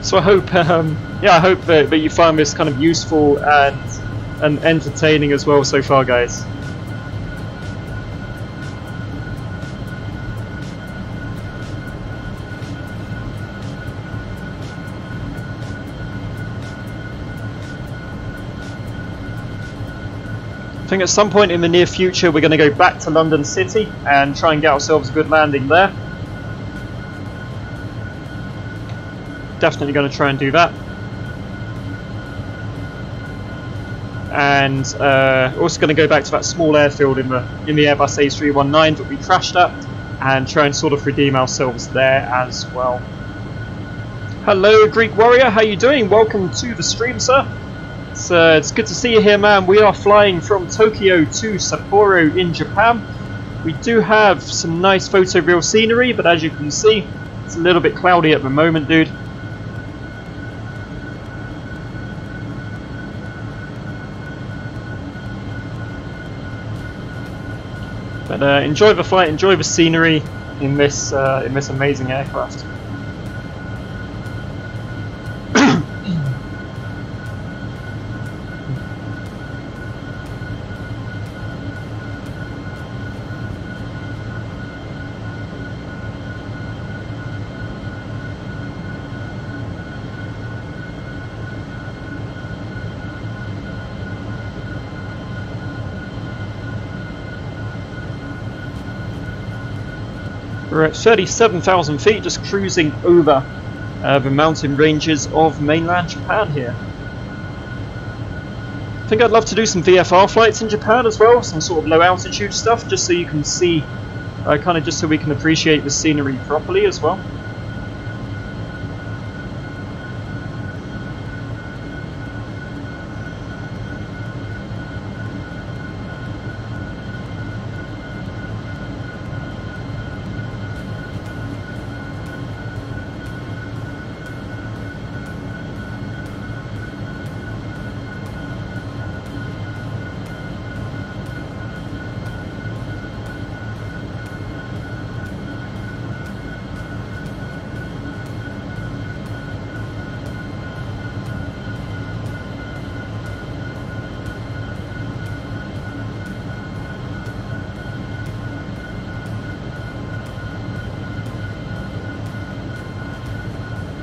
So I hope, I hope that you find this kind of useful and entertaining as well so far, guys. I think at some point in the near future we're going to go back to London City and try and get ourselves a good landing there. Definitely going to try and do that. And also going to go back to that small airfield in the Airbus A319 that we crashed at and try and sort of redeem ourselves there as well. Hello Greek Warrior, how you doing? Welcome to the stream, sir. It's good to see you here, man. We are flying from Tokyo to Sapporo in Japan. We do have some nice photoreal scenery, but as you can see, it's a little bit cloudy at the moment, dude. But enjoy the flight, enjoy the scenery in this amazing aircraft. We're at 37,000 feet, just cruising over the mountain ranges of mainland Japan here. I think I'd love to do some VFR flights in Japan as well, some sort of low altitude stuff, just so you can see, kind of just so we can appreciate the scenery properly as well.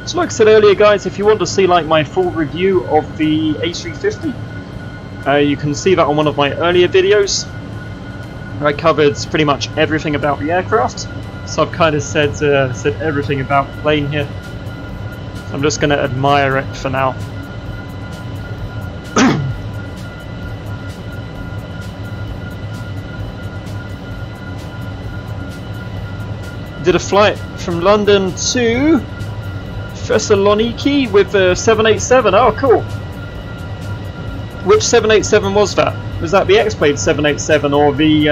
So like I said earlier guys, if you want to see like my full review of the A350, you can see that on one of my earlier videos. I covered pretty much everything about the aircraft, so I've kind of said everything about the plane here. So I'm just going to admire it for now. Did a flight from London to Thessaloniki with the 787. Oh, cool. Which 787 was that? Was that the X-Plane 787 or the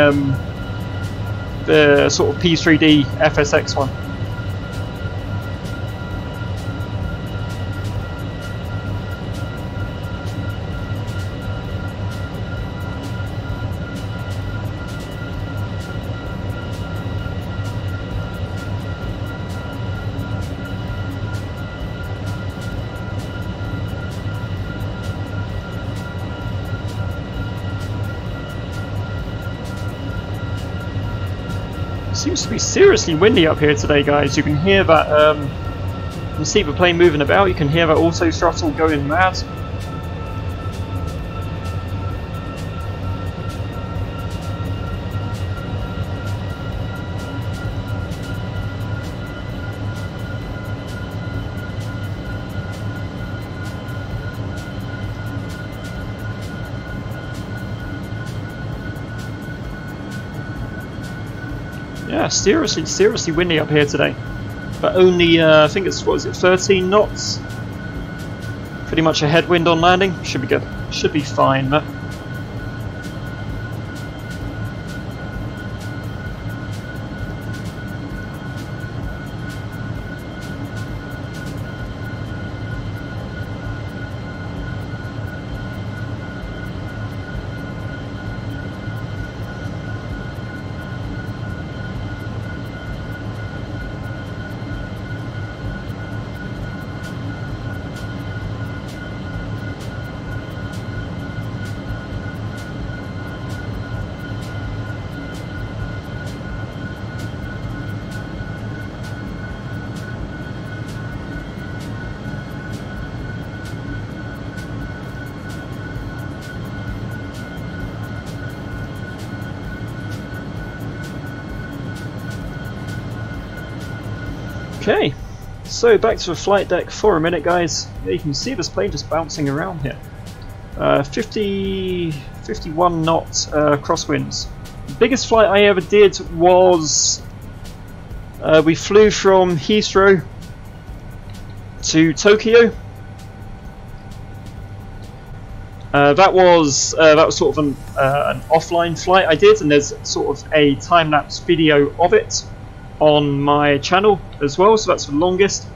sort of P3D FSX one? Seems to be seriously windy up here today, guys. You can hear that, you can see the plane moving about, you can hear that auto throttle going mad. Yeah, seriously windy up here today. But only, I think it's, what is it, 13 knots? Pretty much a headwind on landing. Should be good. Should be fine, but... Okay, so back to the flight deck for a minute, guys. Yeah, you can see this plane just bouncing around here. 51 knot crosswinds. The biggest flight I ever did was we flew from Heathrow to Tokyo. That was sort of an offline flight I did, and there's sort of a time-lapse video of it on my channel as well, so that's the longest.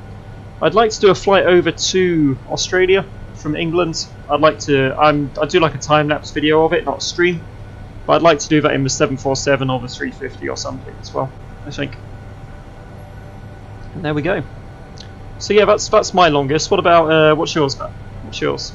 I'd like to do a flight over to Australia from England. I'd do like a time-lapse video of it, not a stream, but I'd like to do that in the 747 or the 350 or something as well, I think. And there we go. So yeah, that's my longest. What about what's yours, Matt? What's yours?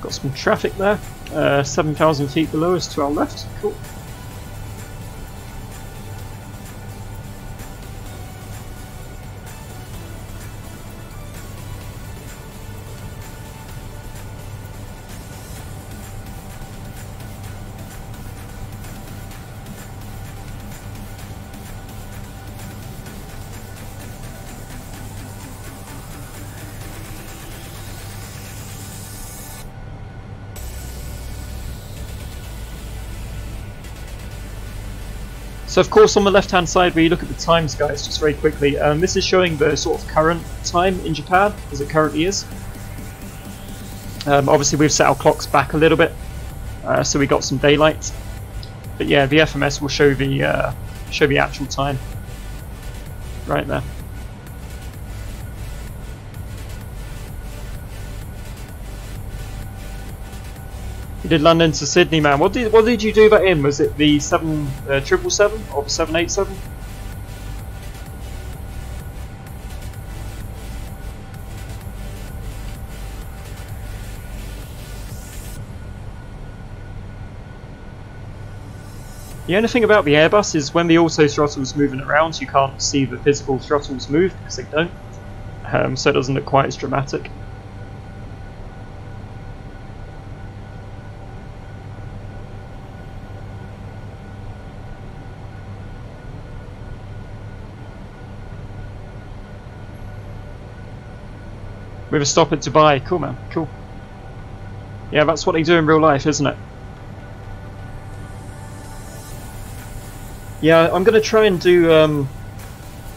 Got some traffic there. 7,000 feet below us to our left. Cool. So of course on the left hand side where you look at the times, guys, just very quickly, this is showing the sort of current time in Japan as it currently is. Obviously we've set our clocks back a little bit, so we got some daylight. But yeah, the FMS will show the actual time right there. You did London to Sydney, man. What did you do that in? Was it the 777 or the 787? The only thing about the Airbus is when the auto throttle is moving around, you can't see the physical throttles move because they don't, so it doesn't look quite as dramatic. With a stop at Dubai. Cool, man. Cool. Yeah, that's what they do in real life, isn't it? Yeah, I'm gonna try and do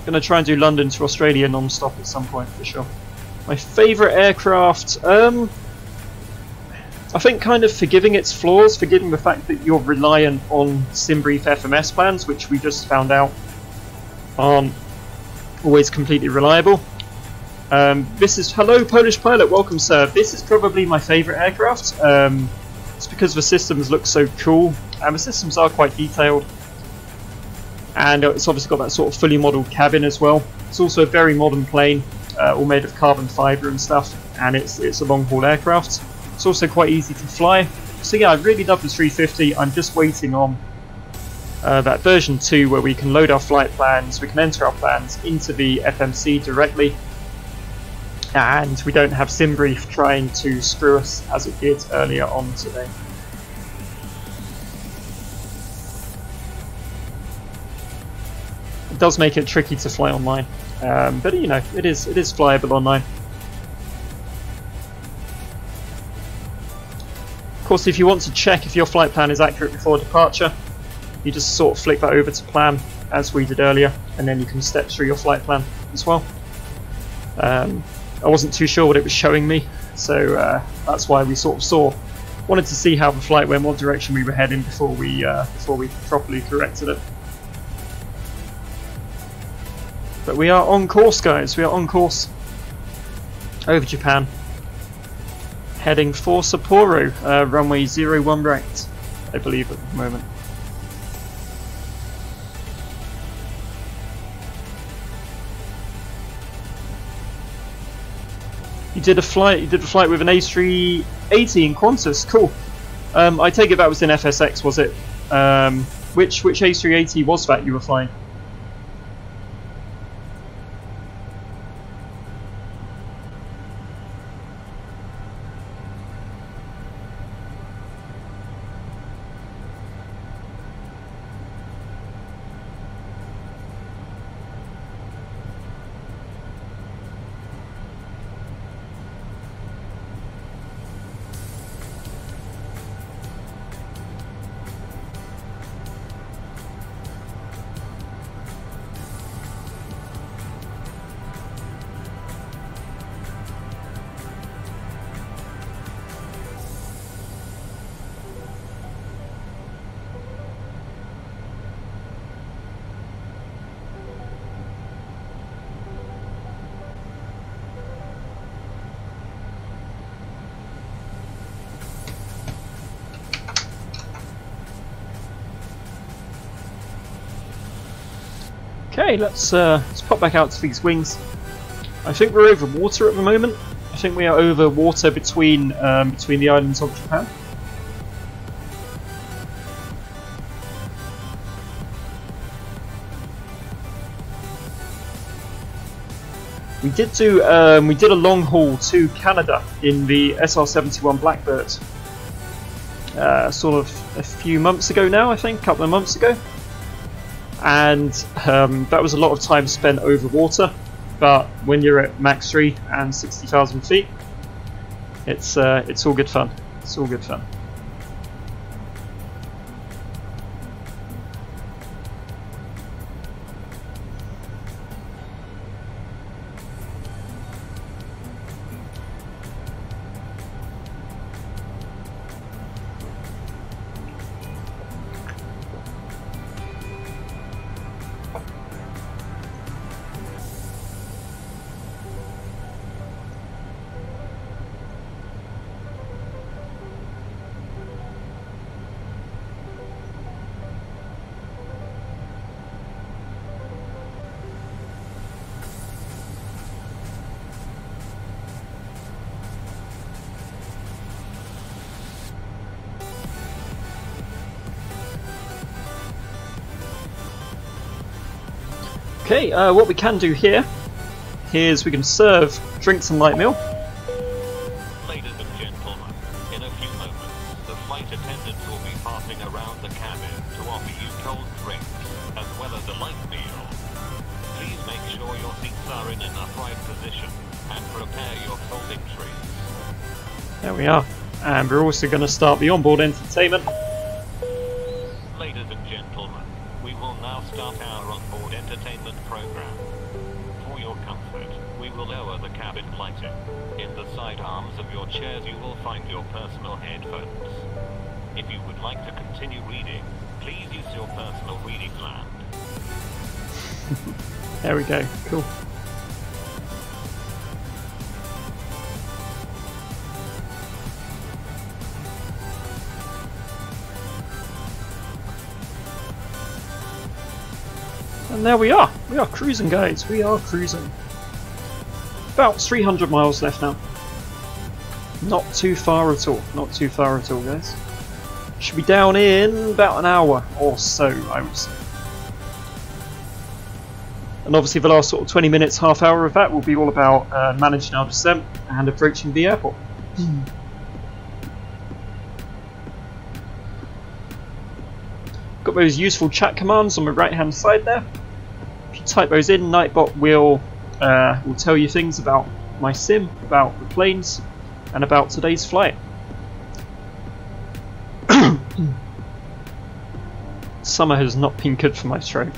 London to Australia non-stop at some point for sure. My favourite aircraft, I think kind of forgiving its flaws, forgiving the fact that you're reliant on Simbrief FMS plans, which we just found out aren't always completely reliable. This is, hello Polish pilot, welcome sir. This is probably my favourite aircraft. It's because the systems look so cool, and the systems are quite detailed. And it's obviously got that sort of fully modelled cabin as well. It's also a very modern plane, all made of carbon fibre and stuff, and it's a long haul aircraft. It's also quite easy to fly. So yeah, I really love the 350. I'm just waiting on that version 2 where we can load our flight plans, we can enter our plans into the FMC directly, and we don't have Simbrief trying to screw us as it did earlier on today. It does make it tricky to fly online, but you know, it is flyable online. Of course, if you want to check if your flight plan is accurate before departure, you just sort of flick that over to plan as we did earlier, and then you can step through your flight plan as well. I wasn't too sure what it was showing me, so that's why we sort of wanted to see how the flight went, what direction we were heading before we properly corrected it. But we are on course, guys. We are on course over Japan, heading for Sapporo, runway 01 right, I believe at the moment. You did a flight with an A380 in Qantas. Cool. I take it that was in FSX, was it? Which A380 was that you were flying? Okay, let's pop back out to these wings. I think we're over water at the moment. I think we are over water between the islands of Japan. We did a long haul to Canada in the SR-71 Blackbird. Sort of a few months ago now, I think, a couple of months ago. And that was a lot of time spent over water, but when you're at max 3 and 60,000 feet, it's all good fun. It's all good fun. Okay, what we can do here is we can serve drinks and light meal. Ladies and gentlemen, in a few moments, the flight attendants will be passing around the cabin to offer you cold drinks, as well as a light meal. Please make sure your seats are in an upright position, and prepare your folding trees. There we are. And we're also going to start the onboard entertainment. Ladies and gentlemen, we will now start our onboard entertainment program. For your comfort, we will lower the cabin lighting. In the side arms of your chairs you will find your personal headphones. If you would like to continue reading, please use your personal reading lamp. There we go, cool. And there we are cruising, guys, we are cruising. About 300 miles left now. Not too far at all, not too far at all, guys. Should be down in about an hour or so, I would say. And obviously the last sort of 20 minutes, half hour of that will be all about managing our descent and approaching the airport. Got those useful chat commands on the right hand side there. If you type those in, Nightbot will tell you things about my sim, about the planes, and about today's flight. Summer has not been good for my throat.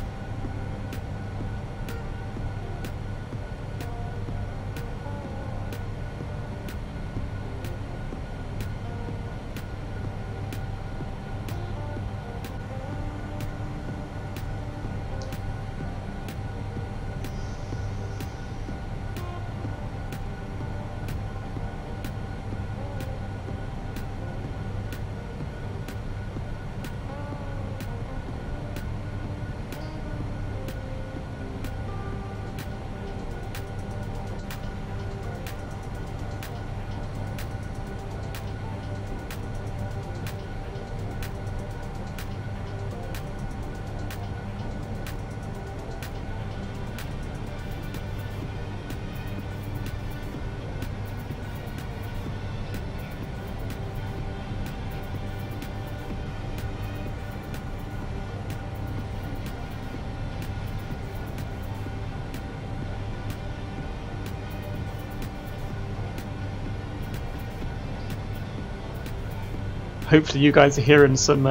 Hopefully you guys are hearing some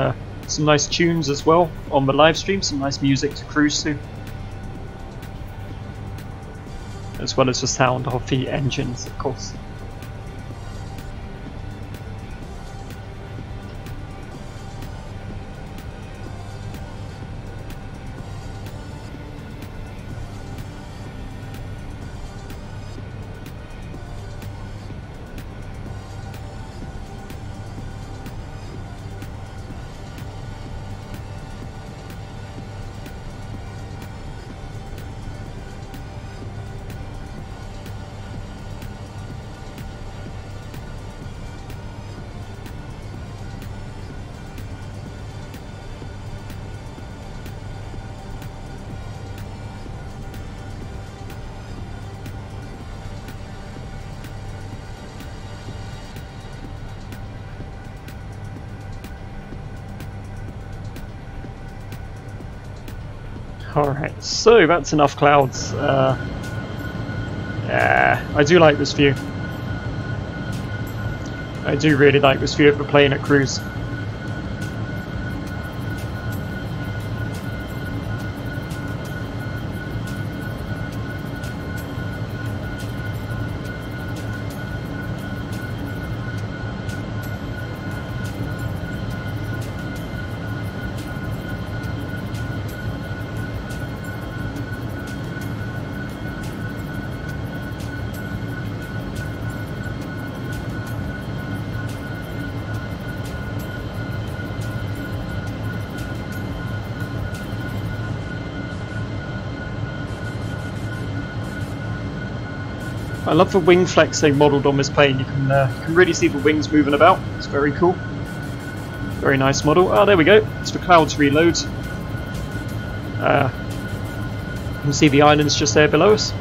nice tunes as well on the live stream, some nice music to cruise to, as well as the sound of the engines, of course. Alright, so that's enough clouds. Yeah, I do like this view. I do really like this view of the plane at cruise. I love the wing flex they modelled on this plane. You can really see the wings moving about. It's very cool. Very nice model. Oh, there we go. It's the clouds reload. can see the islands just there below us.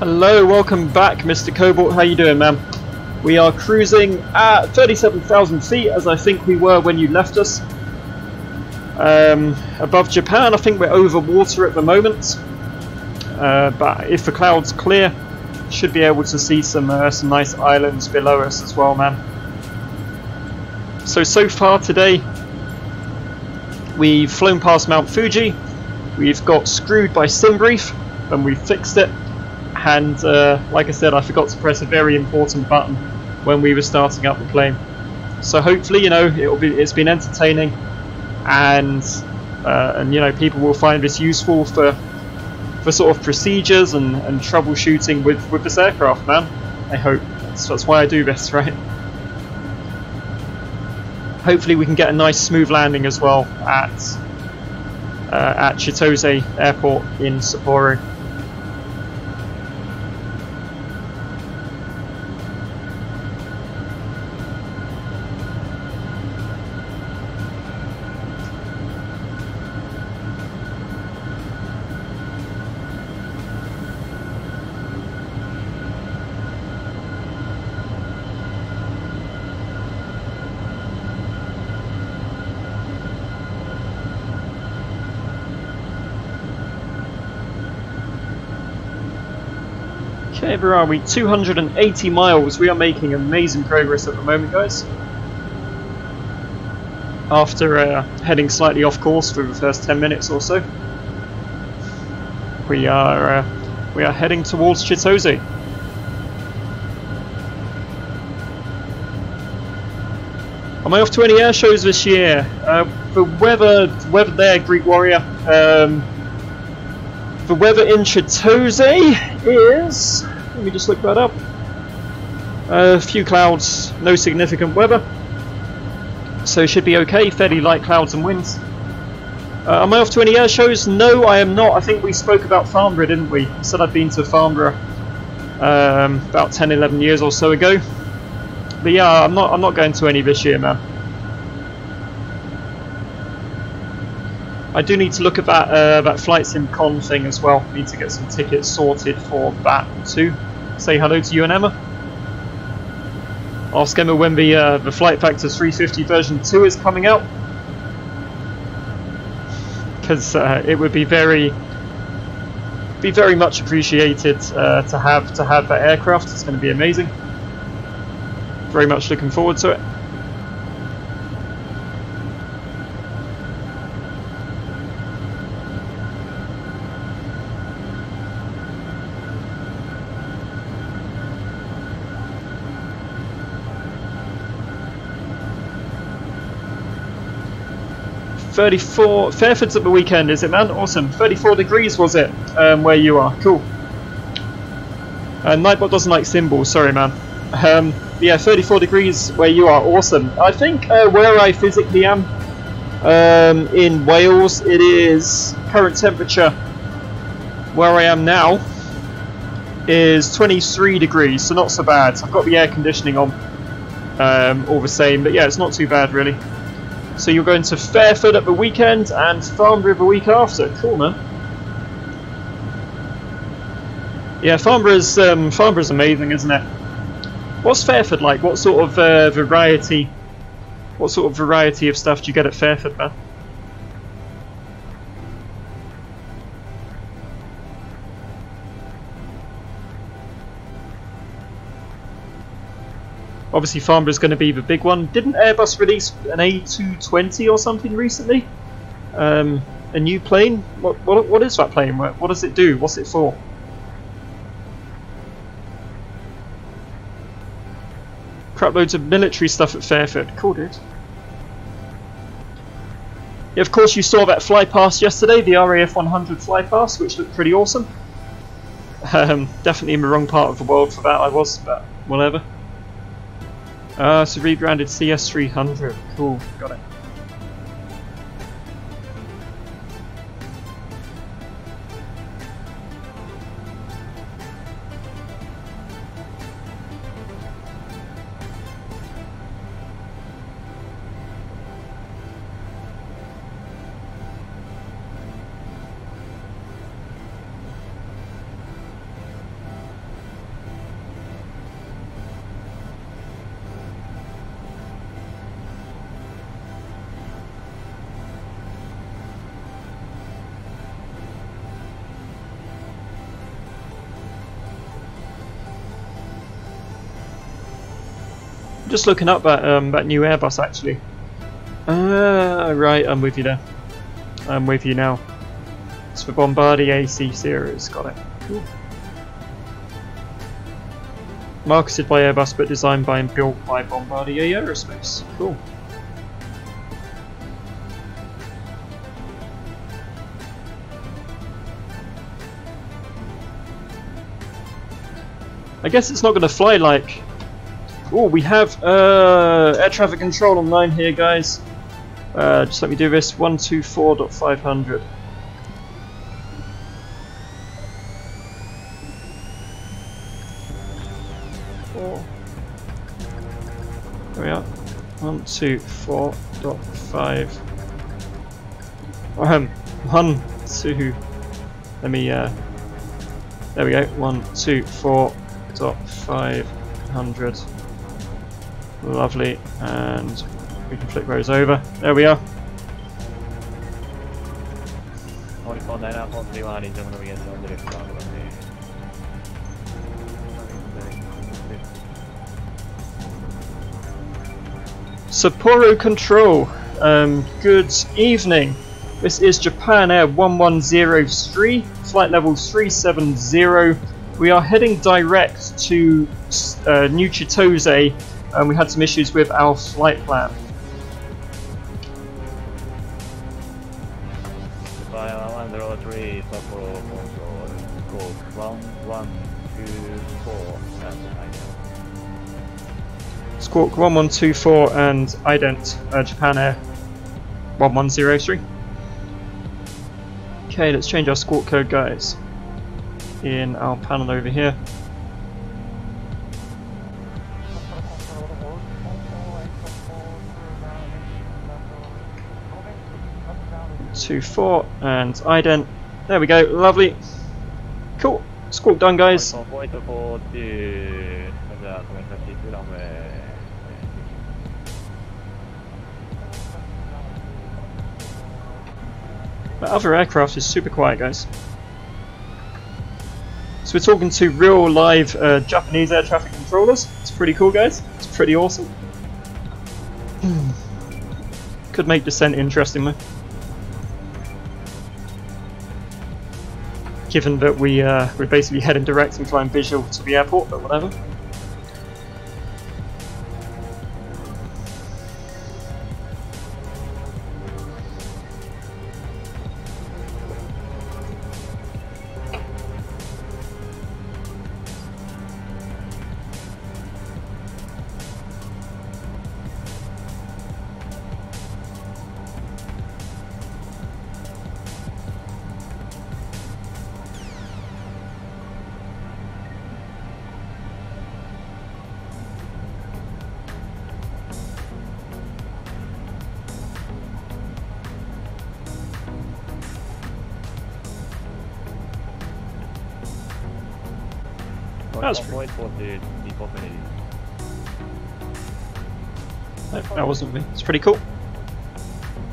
Hello, welcome back, Mr. Cobalt. How you doing, man? We are cruising at 37,000 feet, as I think we were when you left us. Above Japan, I think we're over water at the moment. But if the clouds clear, should be able to see some nice islands below us as well, man. So far today, we've flown past Mount Fuji. We've got screwed by Simbrief, and we fixed it. And like I said, I forgot to press a very important button when we were starting up the plane. So hopefully, you know, it's been entertaining, and you know, people will find this useful for sort of procedures and troubleshooting with this aircraft, man. I hope that's why I do this, right? Hopefully, we can get a nice smooth landing as well at Chitose Airport in Sapporo. Okay, where are we? 280 miles. We are making amazing progress at the moment, guys. After heading slightly off course for the first 10 minutes or so, we are heading towards Chitose. Am I off to any air shows this year? The weather there, Greek Warrior. The weather in Chitose is, let me just look that up, a few clouds, no significant weather, so should be okay, fairly light clouds and winds. Am I off to any air shows? No, I am not. I think we spoke about Farnborough, didn't we? I said I'd been to Farnborough about 10-11 years or so ago, but yeah, I'm not going to any this year, man. I do need to look at that flight sim con thing as well. Need to get some tickets sorted for that too. Say hello to you and Emma. Ask Emma when the Flight Factor 350 version 2 is coming out, because it would be very much appreciated to have that aircraft. It's going to be amazing. Very much looking forward to it. Fairford's at the weekend, is it, man? Awesome. 34 degrees was it where you are? Cool. Nightbot doesn't like symbols, sorry, man. Yeah, 34 degrees where you are. Awesome. I think where I physically am in Wales, it is current temperature where I am now is 23 degrees, so not so bad. I've got the air conditioning on all the same, but yeah, it's not too bad really. So you're going to Fairford at the weekend and Farnborough the week after. Cool, man. Yeah, Farnborough's amazing, isn't it? What's Fairford like? What sort of variety? What sort of variety of stuff do you get at Fairford, man? Obviously, Farnborough's going to be the big one. Didn't Airbus release an A220 or something recently? A new plane? What is that plane? What does it do? What's it for? Crap loads of military stuff at Fairford. Cool, dude. Yeah, of course you saw that fly past yesterday, the RAF 100 fly past, which looked pretty awesome. Definitely in the wrong part of the world for that I was, but whatever. It's a rebranded CS300. Cool, got it. Just looking up that new Airbus actually. Right, I'm with you there. I'm with you now. It's the Bombardier AC series, got it. Cool. Marketed by Airbus but designed by and built by Bombardier Aerospace. Cool. I guess it's not going to fly like... Oh, we have air traffic control online here, guys. Just let me do this. 124.500. There we are. 124.5. 1, 2. Let me. There we go. 124.500. Lovely, and we can flick those over. There we are. Sapporo Control, good evening. This is Japan Air 1103, flight level 370. We are heading direct to New Chitose. We had some issues with our flight plan. Squawk 1124 and ident Japan Air 1103. Okay, let's change our squawk code, guys, in our panel over here. 24 and ident. There we go, lovely. Cool. Squawk done, guys. The other aircraft is super quiet, guys. So we're talking to real live Japanese air traffic controllers. It's pretty cool, guys. It's pretty awesome. Could make descent interesting though. Given that we're basically heading direct and flying visual to the airport, but whatever. That's that wasn't me. It's pretty cool.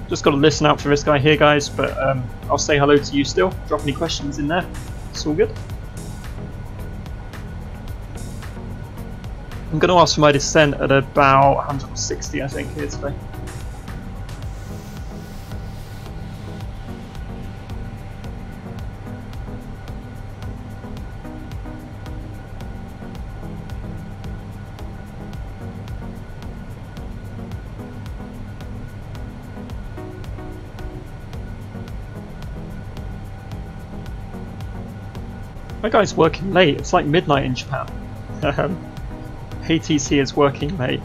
Just got to listen out for this guy here, guys, but I'll say hello to you still. Drop any questions in there. It's all good. I'm going to ask for my descent at about 160, I think, here today. My guy's working late. It's like midnight in Japan. ATC is working late.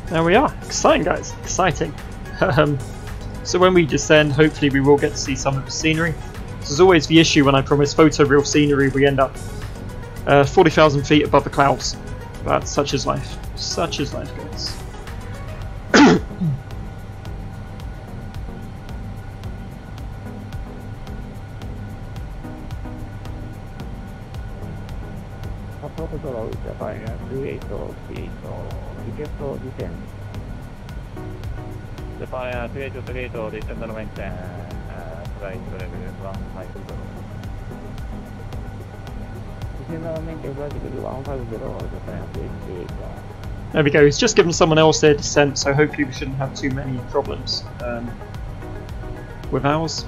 There we are. Exciting, guys. Exciting. So when we descend, hopefully we will get to see some of the scenery. This is always the issue when I promise photoreal scenery. We end up 40,000 feet above the clouds. But such is life. Such is life, guys. Japan 38 descend on maintain flight level 150. Descend on maintain flight level 150 Japan 38. There we go. He's just given someone else their descent, so hopefully we shouldn't have too many problems with ours.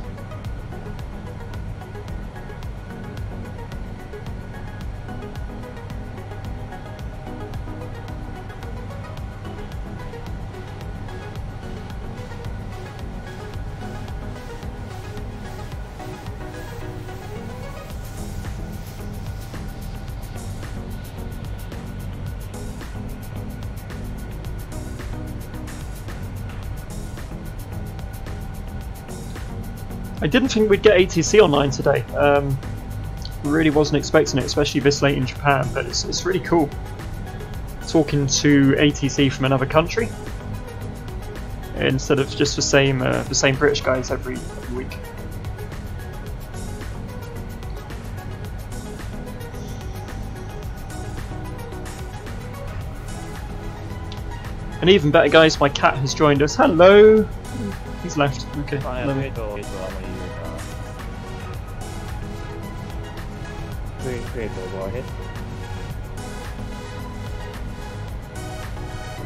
I didn't think we'd get ATC online today. Really wasn't expecting it, especially this late in Japan, but it's really cool talking to ATC from another country instead of just the same British guys every week. And even better, guys, my cat has joined us. Hello! He's left. Okay. Hello. Go ahead.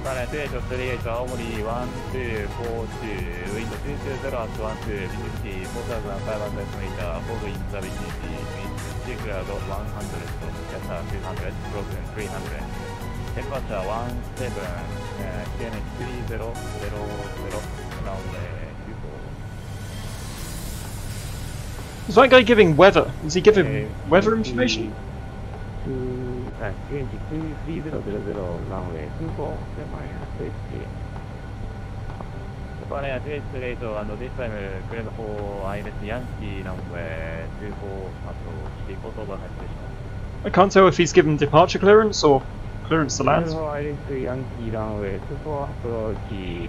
Japan 38 Aomori 1242, wind 220 at 12, visibility 4,500 meter, hold in the vicinity, wind cloud 100, scatter 200, broken 300, temperature 17, Scenic 3000, runway 24. Is that guy giving weather? Is he giving weather information? Scenic 3000, runway 24, Japan 38 and this time cleared for ILS Yankee runway 24 at report over I can't tell if he's given departure clearance or clearance to land. ILS Yankee runway 24 approach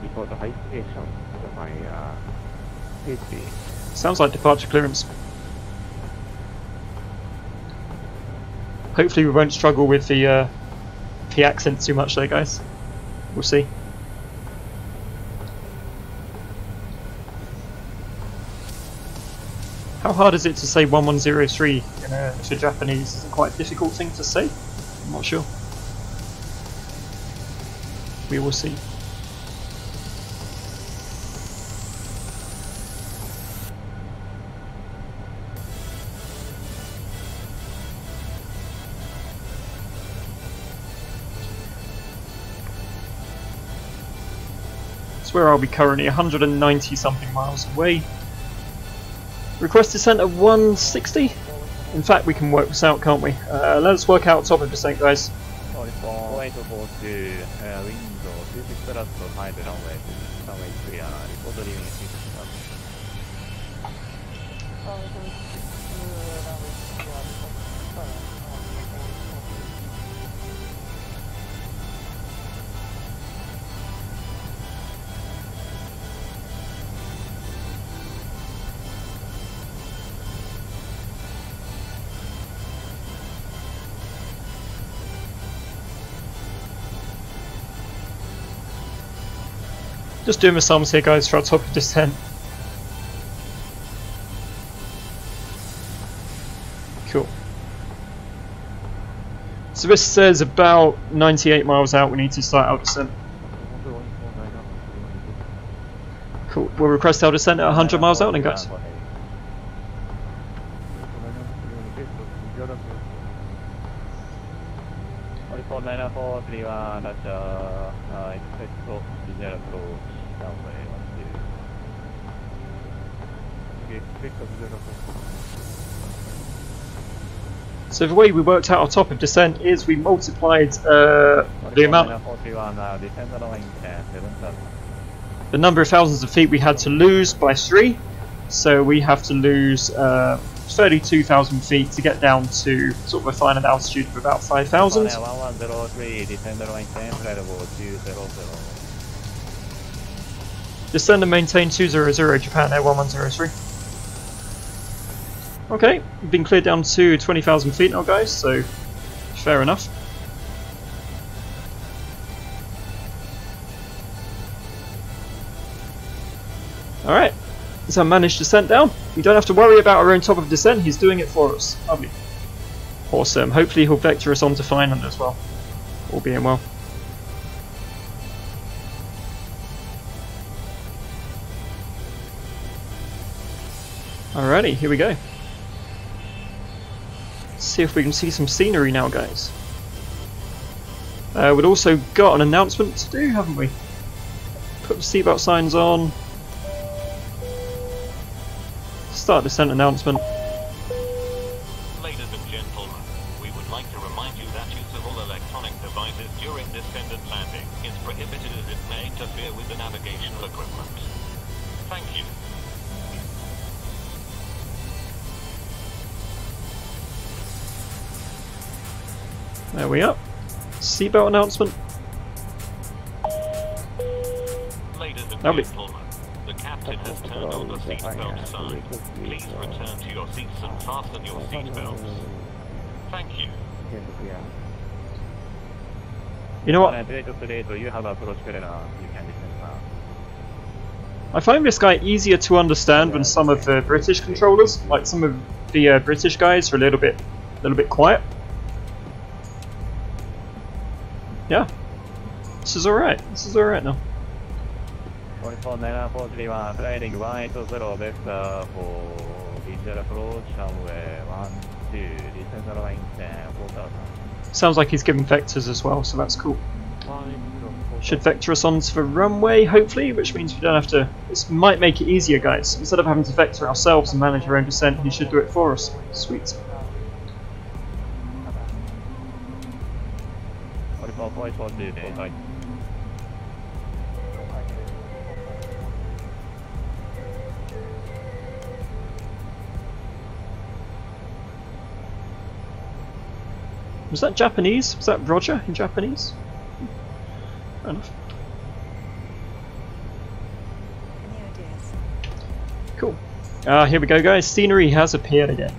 report high station Japan safety. Sounds like departure clearance. Hopefully we won't struggle with the accent too much there, guys. We'll see. How hard is it to say 1103 to Japanese? Is it quite a difficult thing to say? I'm not sure. We will see. So where are we currently? 190 something miles away. Request descent at 160? In fact, we can work this out, can't we? Let's work out top of descent, guys. Just doing the sums here, guys, for our top of descent. Cool. So this says about 98 miles out we need to start our descent. Cool. We'll request our descent at 100 miles out then, guys. So the way we worked out our top of descent is we multiplied the amount, the number of thousands of feet we had to lose by 3. So we have to lose 32,000 feet to get down to sort of a final altitude of about 5,000. Descend and maintain 200 Japan Air 1103. Okay, we've been cleared down to 20,000 feet now, guys, so fair enough. Alright, that's our managed descent down. We don't have to worry about our own top of descent, he's doing it for us. Lovely. Awesome, hopefully he'll vector us onto Finland as well, all being well. Alrighty, here we go. Let's see if we can see some scenery now, guys. We've also got an announcement to do, haven't we? Put the seatbelt signs on. Start descent announcement. Ladies and gentlemen, we would like to remind you that use of all electronic devices during descent and landing is prohibited as it may interfere with the navigational equipment. Thank you. There we are. Seatbelt announcement. Ladies and gentlemen, the captain has turned on the seatbelt sign. Please return to your seats and fasten your seatbelts. Thank you. You know what? I find this guy easier to understand than some of the British controllers. Like some of the British guys are a little bit quiet. Yeah, this is alright. This is alright now. Sounds like he's given vectors as well, so that's cool. Should vector us onto the runway, hopefully, which means we don't have to. This might make it easier, guys. Instead of having to vector ourselves and manage our own descent, he should do it for us. Sweet. Was that Japanese? Was that Roger in Japanese? Fair enough. Cool. Here we go, guys. Scenery has appeared again.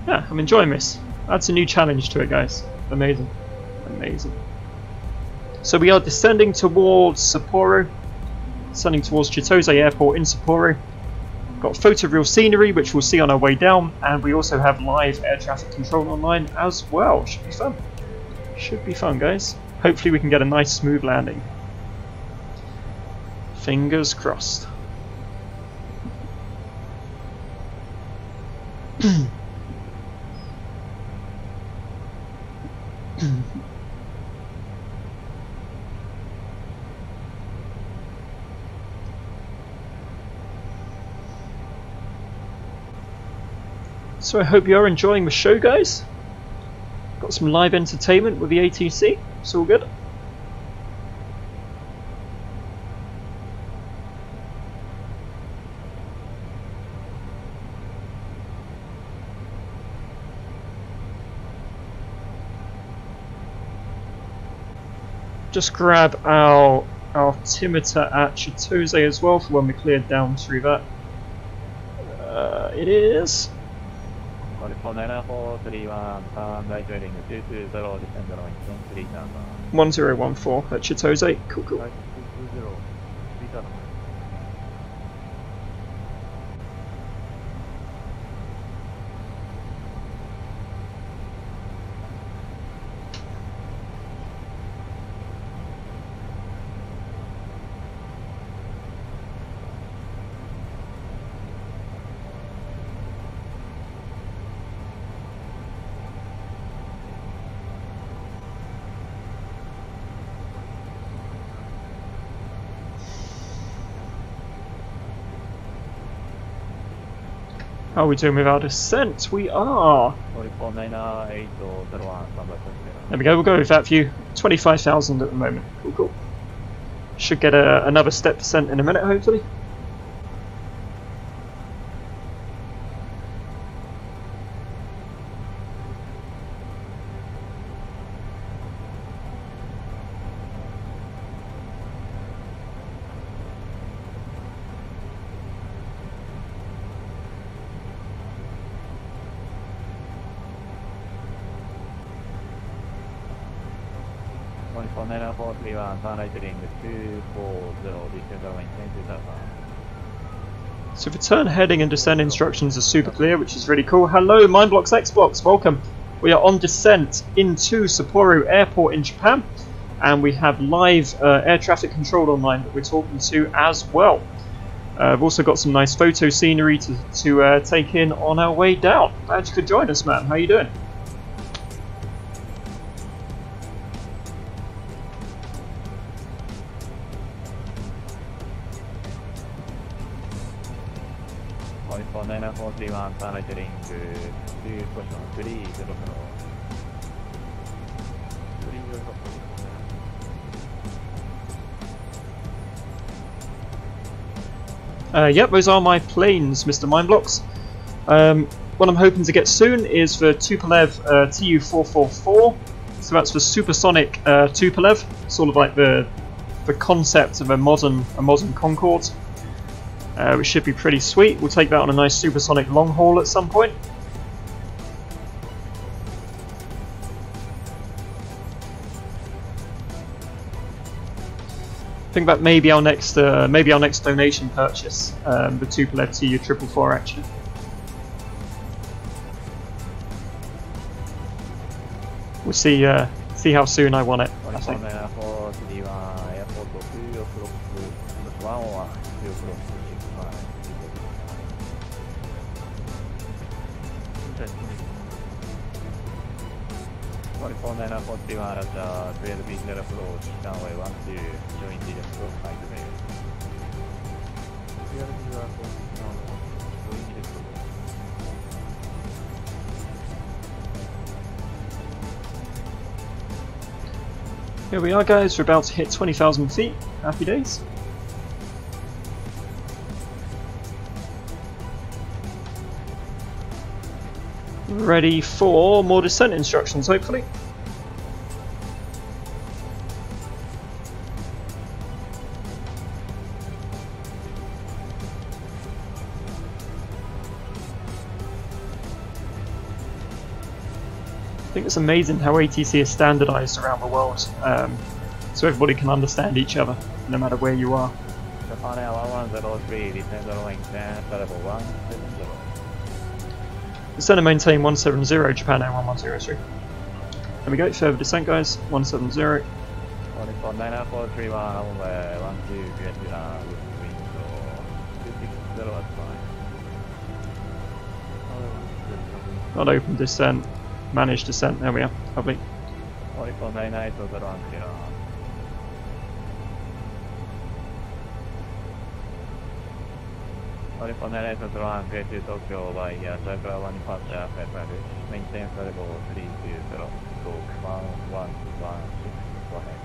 Yeah, I'm enjoying this. That's a new challenge to it, guys. Amazing. Amazing. So we are descending towards Sapporo. Descending towards Chitose Airport in Sapporo. Got photoreal scenery, which we'll see on our way down, and we also have live air traffic control online as well. Should be fun. Should be fun, guys. Hopefully we can get a nice smooth landing. Fingers crossed. So I hope you're enjoying the show, guys. Got some live entertainment with the ATC. It's all good. Just grab our altimeter at Chitose as well for when we cleared down through that. It is 1014 at Chitose. Cool, cool. How are we doing with our descent? We are! There we go, we'll go with that view. 25,000 at the moment. Cool, cool. Should get another step descent in a minute, hopefully. So return heading and descent instructions are super clear, which is really cool. Hello Mindblocks Xblocks, welcome. We are on descent into Sapporo Airport in Japan, and we have live air traffic control online that we're talking to as well. I've also got some nice photo scenery to take in on our way down. Glad you could join us, man. How you doing? Yep, those are my planes, Mr. Mindblocks. What I'm hoping to get soon is the Tupolev Tu-444. So that's the supersonic Tupolev, sort of like the concept of a modern Concorde. Which should be pretty sweet. We'll take that on a nice supersonic long haul at some point. I think that may be our next donation purchase, the Tupolev Tu-444 actually. We'll see how soon I want it, I think. Here we are, guys, we're about to hit 20,000 feet. Happy days. Ready for more descent instructions, hopefully. I think it's amazing how ATC is standardized around the world, so everybody can understand each other, no matter where you are. Japan Air 1103, descend runway 10, variable 170. Descend and maintain 170, Japan Air 1103. There we go, further descent guys, 170. 9431, runway 12, Vietnam, wind 260 at fine. Not open descent, managed descent, there we are, lovely. 4499 to 01 clear. 4499 to 01 clear to Tokyo by Circular 1 departure, maintain variable 320, stroke 1116, go ahead.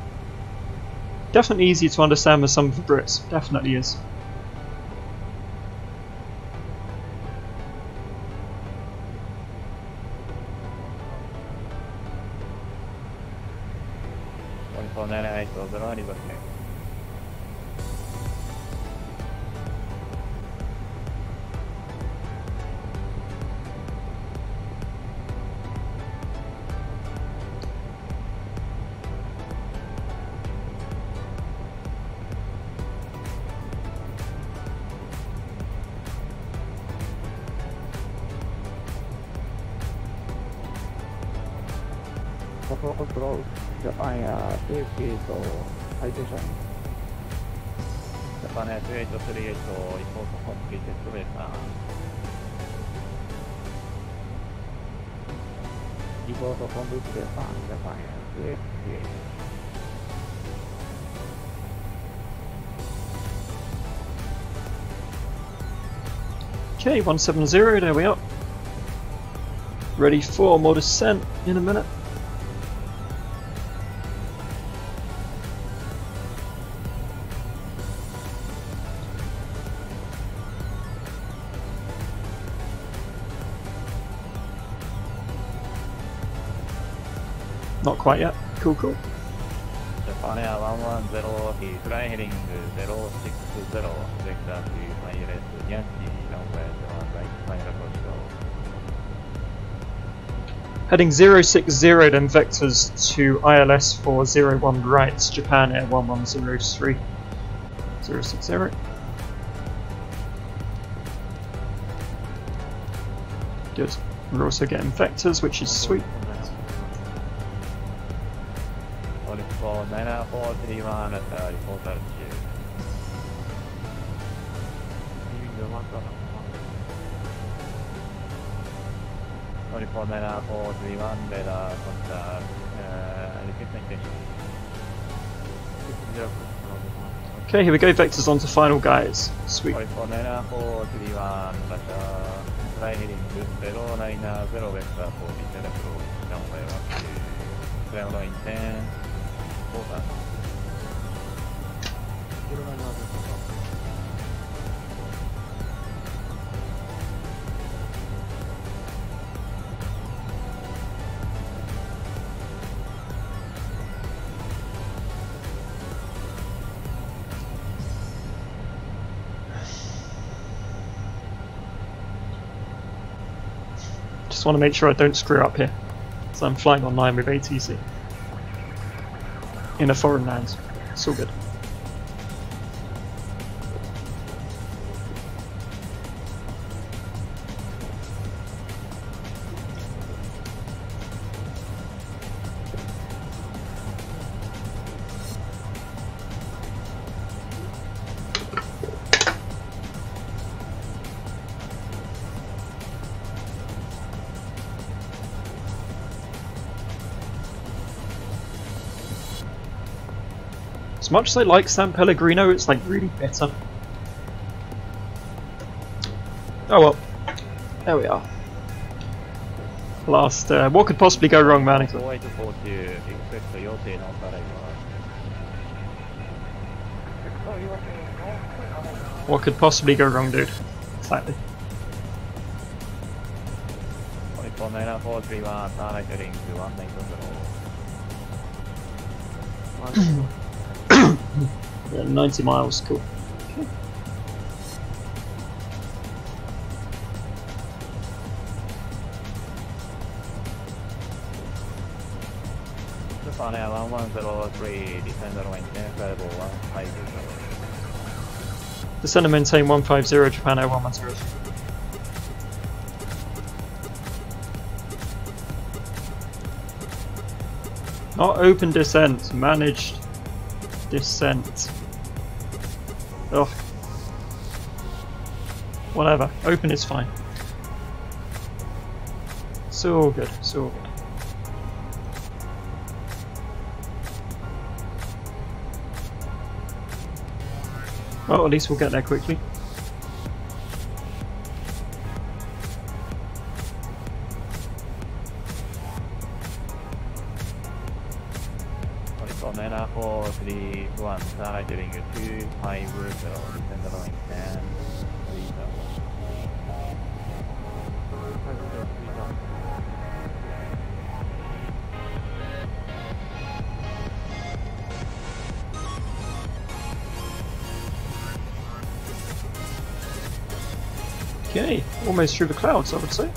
Definitely easier to understand with some of the Brits, definitely is. Close, Japan ATC to citation. Japan 2838 report completed to return. Report complete to return, Japan 2838. Okay, 170, there we are. Ready for more descent in a minute. Not quite yet. Cool, cool. Japan Air 110, he fly heading 060, vector to ILS Yankee, runway 1 right, final approach go. Heading 060 then vectors to ILS for 01 right, Japan Air 1103. 060. Good. We're also getting vectors, which is sweet. 9431 at report altitude. 9431 radar contact, repeat maintain. Okay, here we go, vectors onto final guys. Sweet. 9431 fly heading 090 vector for descent approach, runway 12, clear line 10. Just want to make sure I don't screw up here, so I'm flying online with ATC in a foreign land. It's all good. As much as I like San Pellegrino, it's like really bitter. Oh well, there we are. Last, what could possibly go wrong, man? What could possibly go wrong, dude? Exactly. 9431, turn right heading to 190. Yeah, 90 miles, cool. Japan Air 1103, descend runway 10, variable 150. Descend and maintain 150, Japan Air 110. Not open descent, managed descent. Ugh. Whatever, open is fine. So good, so good. Well, at least we'll get there quickly. Nena 431, starlight heading 250, descend runway 10, 3000. Okay, almost through the clouds, I would say.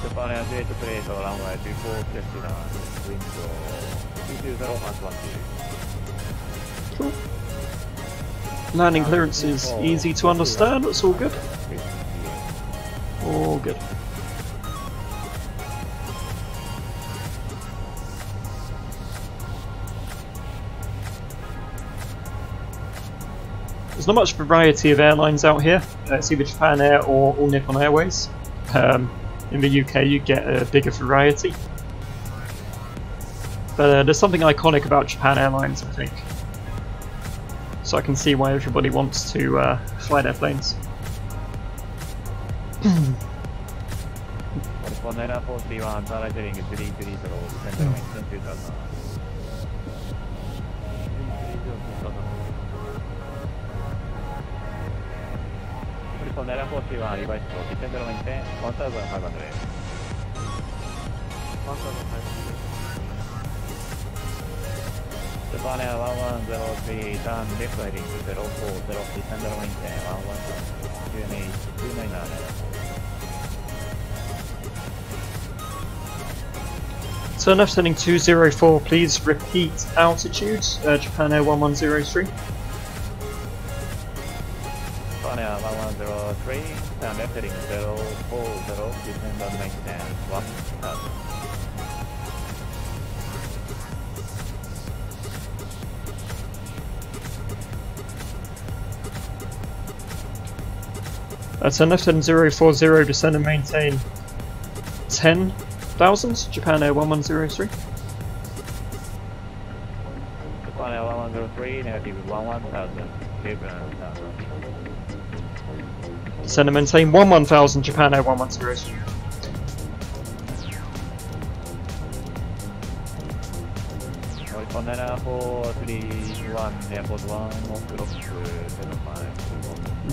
Japan Air 8 plate runway 24 Chestnut, wind 220 Cool. Landing clearance is easy to understand, it's all good. All good. There's not much variety of airlines out here. It's either Japan Air or All Nippon Airways. In the UK you get a bigger variety. But there's something iconic about Japan Airlines, I think. So I can see why everybody wants to fly their planes. Nena 41, starlight heading 330, descend runway 2000. Nena 41, revised to descend runway 10, 1500. Japan Air 1103, turn left heading 040, descend runway 10, 298, Turn left heading 204, please repeat altitude, Japan Air 1103. Japan Air 1103, turn left heading 040, descend runway 10, 1000. Turn left heading 040, descend and maintain 10,000, Japan Air 1103. Japan Air 1103, negative 11,000, 11,000. Descend and maintain 11,000, Japan Air 1103. Nena 431, airport 1, off clock 05.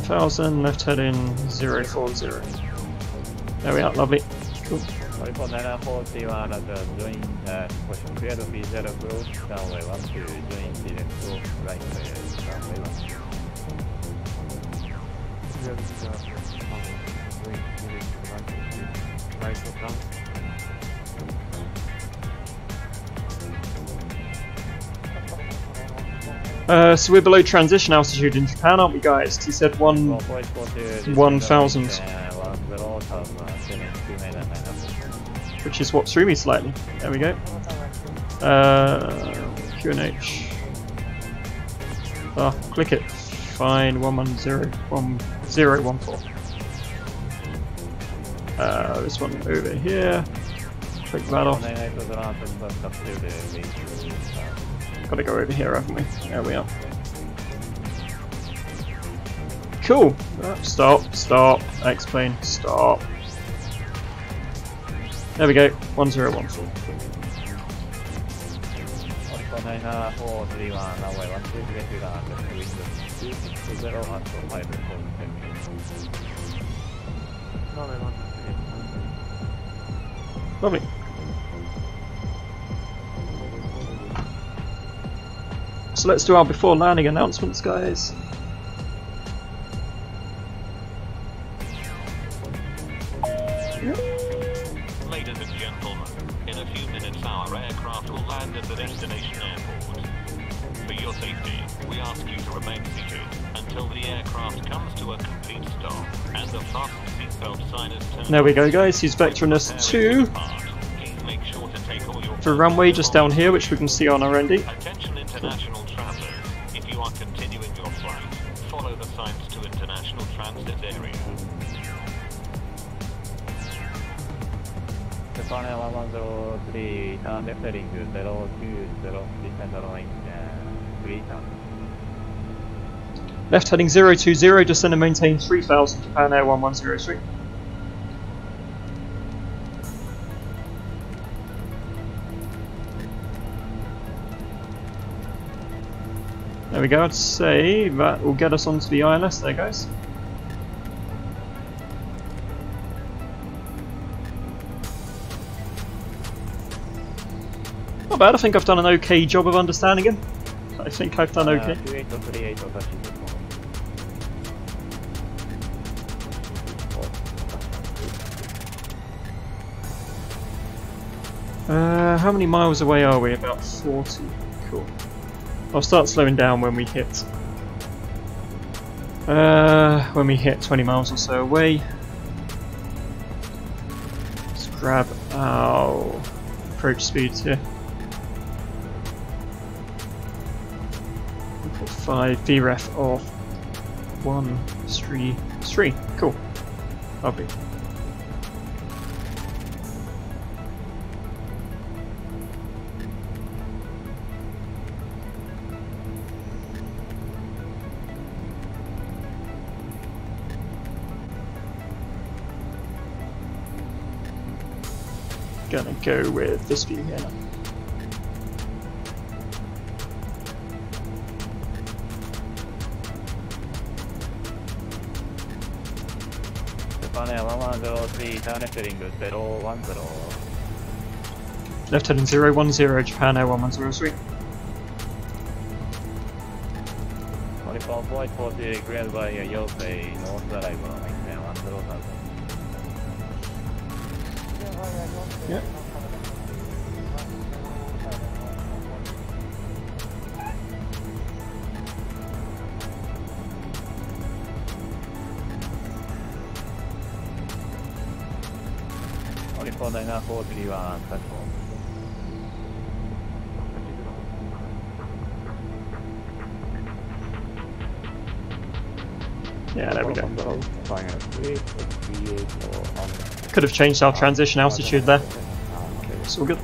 1,000, left heading 040. There we are, lovely. Cool. Nena 41, join position cleared of visual approach, runway 12, join direct to right runway 1. So we're below transition altitude in Japan, aren't we, guys? He said 1,000. Which is what threw me slightly. There we go. QNH. Oh, click it. Fine, 11014. This one over here. Click that off. Gotta go over here, haven't we? There we are. Cool! Stop, stop, X-plane, stop. There we go, 1014. Lovely. So let's do our before landing announcements, guys. Ladies and gentlemen, in a few minutes our aircraft will land at the destination airport. For your safety, we ask you to remain seated until the aircraft comes to a complete stop and the fasten seatbelt sign is turned. There we go, guys. He's vectoring us to the runway just down here, which we can see on our ND. Attention international travellers, if you are continuing your flight, follow the signs to international transit area. Japan 1103, turn left heading 020, descend runway 3000. Left heading 020, descend and maintain 3000, Japan Air 1103. There we go, I'd say that will get us onto the ILS there, guys. Not bad, I think I've done an okay job of understanding him. I think I've done okay. How many miles away are we? About 40. Cool. I'll start slowing down when we hit 20 miles or so away. Let's grab our approach speeds here. 5 VREF of 133. Cool. Lovely. Gonna go with this view here now. Japan 1103, turn left heading 010. Left heading 010, Japan Air 1103. Qualify flight 40, cleared by Yosei, north arrival, 10,000. Yep. Qualify 9431, takeoff. Yeah, there we go. Could have changed our transition altitude there. It's all good.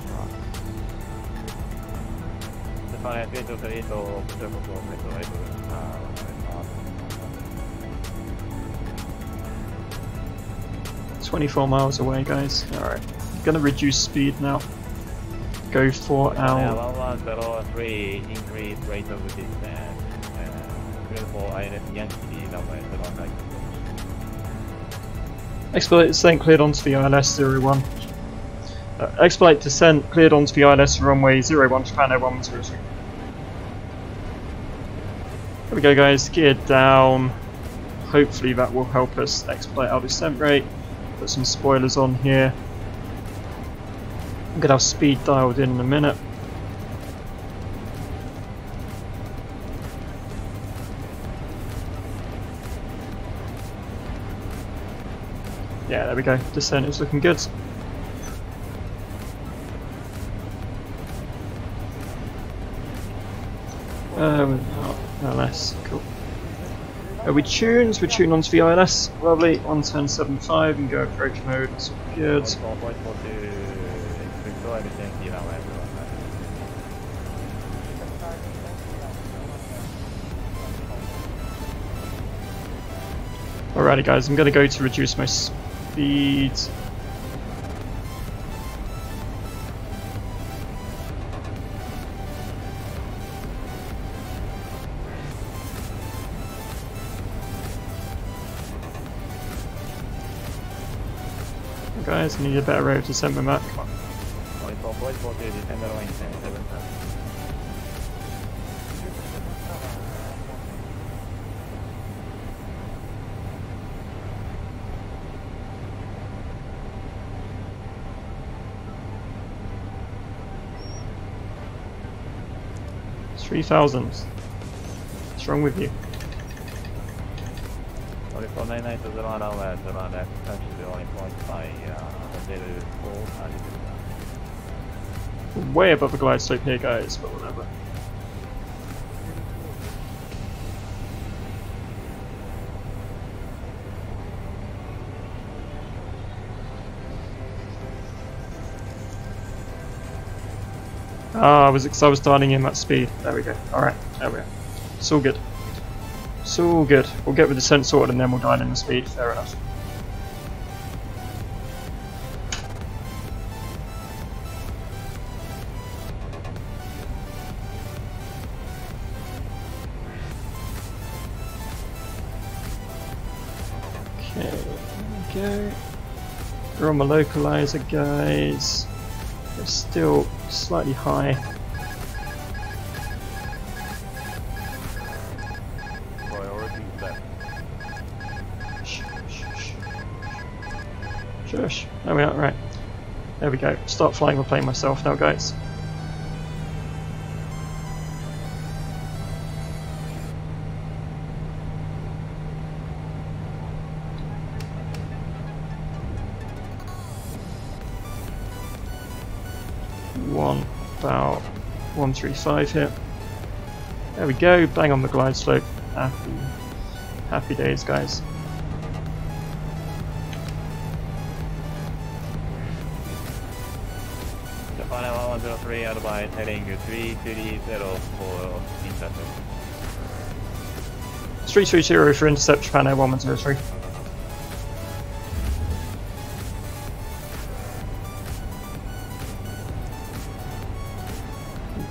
24 miles away, guys. Alright. Gonna reduce speed now. Go for our 1103, increase rate of descent. Clear for ILS Yankee, runway 09. expedite descent cleared onto the ILS 01. Expedite descent cleared onto the ILS runway 01, Japan Air 1103. There we go, guys. Geared down. Hopefully that will help us expedite our descent rate. Put some spoilers on here. We'll get our speed dialed in a minute. Yeah, there we go. Descent is looking good. ILS, cool. We tuned? We tuned onto the ILS. Lovely. 110.75 and go approach mode. That's all good. LCT runway 09. Alrighty guys, I'm gonna go to reduce my speed. Guys, I need a better road to send me back. 3,000. What's wrong with you? We're way above the glide slope here, guys, but whatever. Ah, I was starting in that speed. There we go. Alright, there we go. It's all good. It's all good. We'll get with the descent sorted and then we'll dial in the speed. Fair enough. Okay, there we go. We're on my localizer, guys. It's still slightly high. Shush. There we are, right. There we go. Start flying the plane myself now, guys. About 135 here. There we go, bang on the glide slope. Happy days, guys. Japan 1103 advise heading 330 for intercept. 330 for intercept, Japan 1103.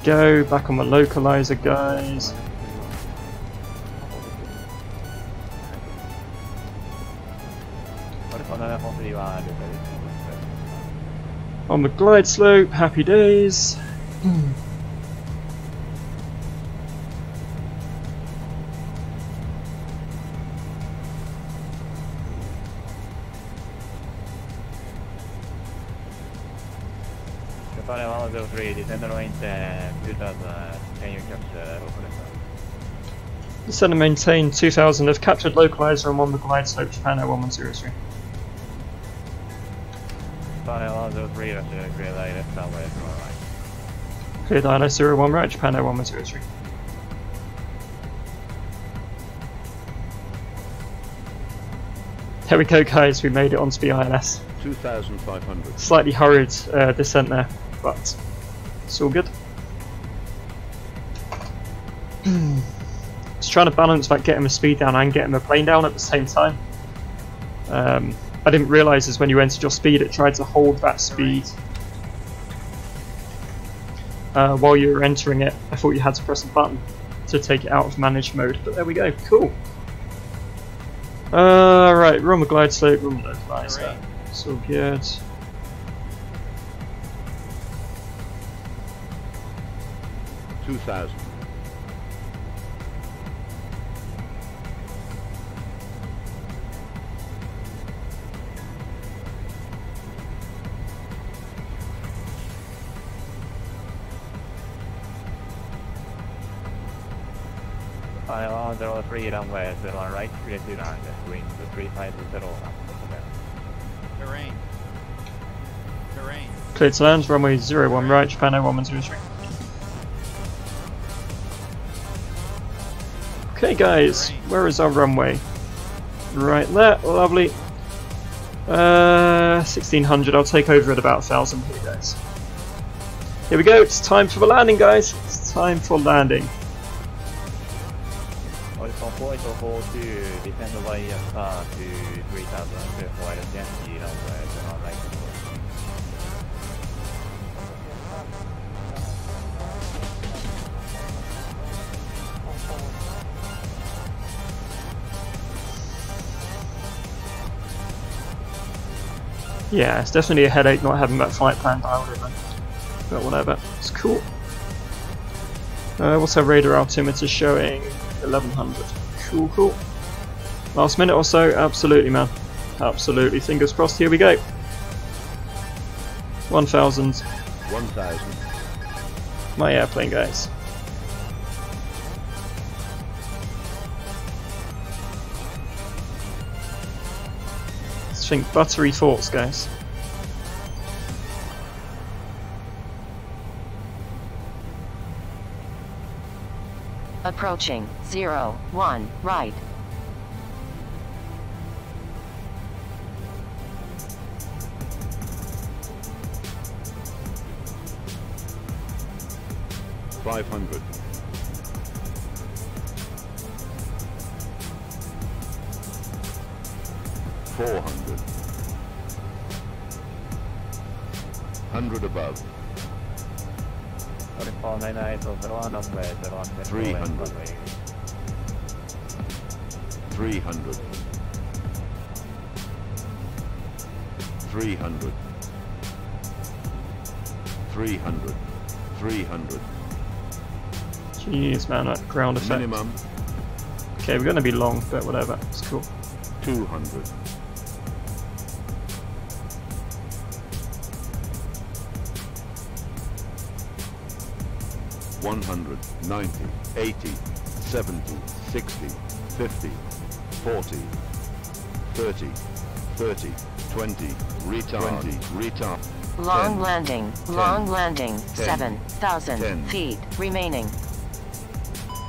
Go back on my localizer, guys. On the glide slope, happy days. Japan 103, descend line 10, 2000, can you capture localizer? Descend and maintain 2000. I've captured localizer and on the glide slope, Japan 1103. Japan 103, clear line left runway 01 right. Clear dial 01 right, Japan 1103. There we go, guys, we made it onto the ILS. 2,500. Slightly hurried descent there, but it's all good. Just trying to balance like getting the speed down and getting the plane down at the same time. I didn't realise is when you entered your speed it tried to hold that speed while you were entering it. I thought you had to press a button to take it out of managed mode, but there we go, cool. Right, we're on the glide slope, we're on the localizer. It's all good. $2,000. Japan 103 runway 01 right, clear to land, wind 350. Terrain. Terrain. Clear to land, runway 01 right, Japan 1103. Okay guys, where is our runway? Right there, lovely. 1600, I'll take over at about 1000 here guys. Here we go, it's time for the landing, guys. It's time for landing. Horizon 4842, descend by star to 3000 while gently runway 09. Yeah, it's definitely a headache not having that flight plan dialed in, but whatever, it's cool. What's our radar altimeter showing? 1100. Cool, cool. Last minute or so, absolutely, man. Absolutely. Fingers crossed. Here we go. 1000. 1000. My airplane, guys. Let's think buttery thoughts, guys. Approaching 01 right. $500. 400. 100 above. 300. 300. 300. 300. 300. Jeez, man, that ground effect. Minimum. Okay, we're gonna be long, but whatever, it's cool. 200. 100, 90, 80, 70, 60, 50, 40, 30, 30, 20, retard, 20, retard. Long 10, landing, 10, long landing, 10, 7,000 10. feet remaining.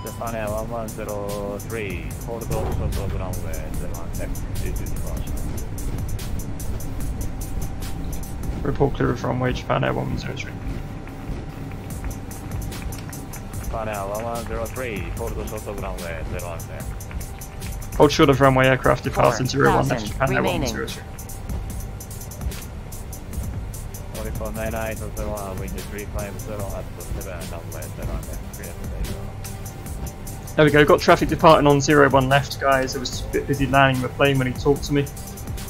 Japan 1103, hold the short of runway 01 Report clear of runway Japan Air 103. Japan 1103, hold the short of runway 01. Hold short of runway aircraft departing 01 left 4,000 Japan Air remaining. 103. Horizon 9801, wind 350 at 7 runway 01. There we go, got traffic departing on 01 left, guys. I was a bit busy landing the plane when he talked to me,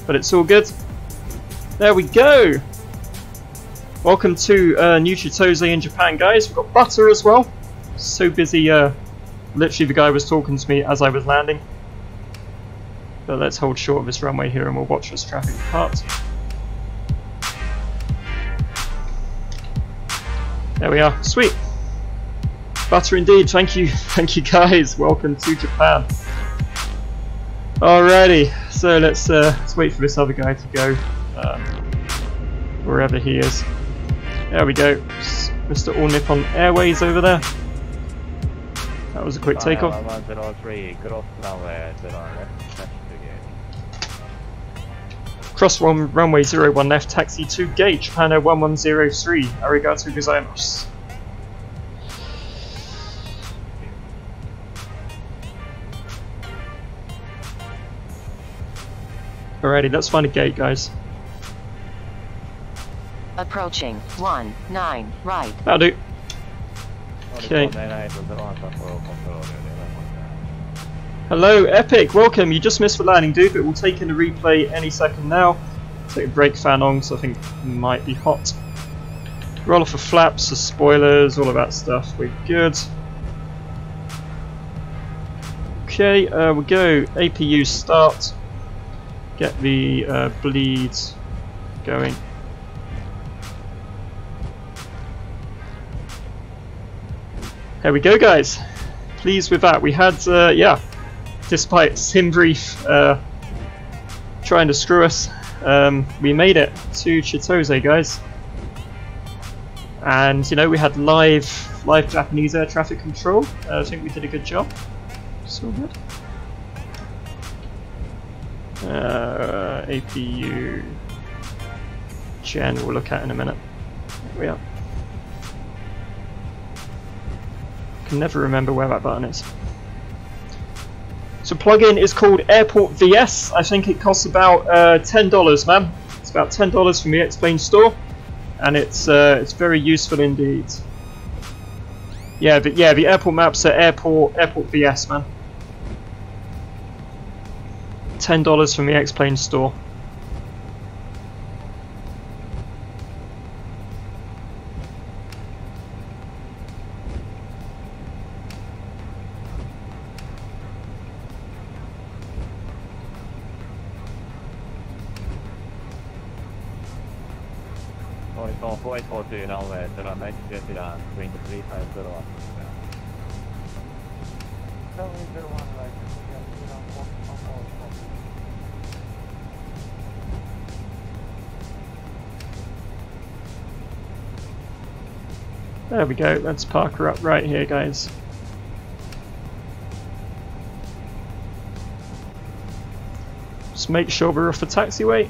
but it's all good. There we go! Welcome to New Chitose in Japan, guys. We've got butter as well. So busy, literally the guy was talking to me as I was landing. But let's hold short of this runway here and we'll watch this traffic depart. There we are, sweet. Butter indeed, thank you guys, welcome to Japan. Alrighty, so let's wait for this other guy to go, wherever he is. There we go, Mr. All Nippon Airways over there. That was a quick takeoff. 1103, cross runway 01. Cross runway 01 left, taxi to gate, Japan Air 1103. Arigatou gozaimasu. Alrighty, let's find a gate, guys. Approaching 19 right. That'll do. Okay. Hello, Epic, welcome. You just missed the landing, dude, but we'll take in a replay any second now. Take a brake fan on, so I think it might be hot. Roll off the flaps, the spoilers, all of that stuff. We're good. Okay, we'll go APU start. Get the bleed going. There we go, guys. Pleased with that. We had, yeah, despite Simbrief trying to screw us, we made it to Chitose, guys. And you know, we had live Japanese air traffic control. I think we did a good job. So good. APU Gen we'll look at in a minute. Here we are. Can never remember where that button is. So plugin is called Airport VS. I think it costs about $10, man. It's about $10 from the Explain store, and it's very useful indeed. Yeah, but yeah, the airport maps are Airport VS, man. $10 from the Explain store. On flight 40 runway, turn 90 down, wind 350 up. There we go, let's park her up right here, guys. Just make sure we're off the taxiway.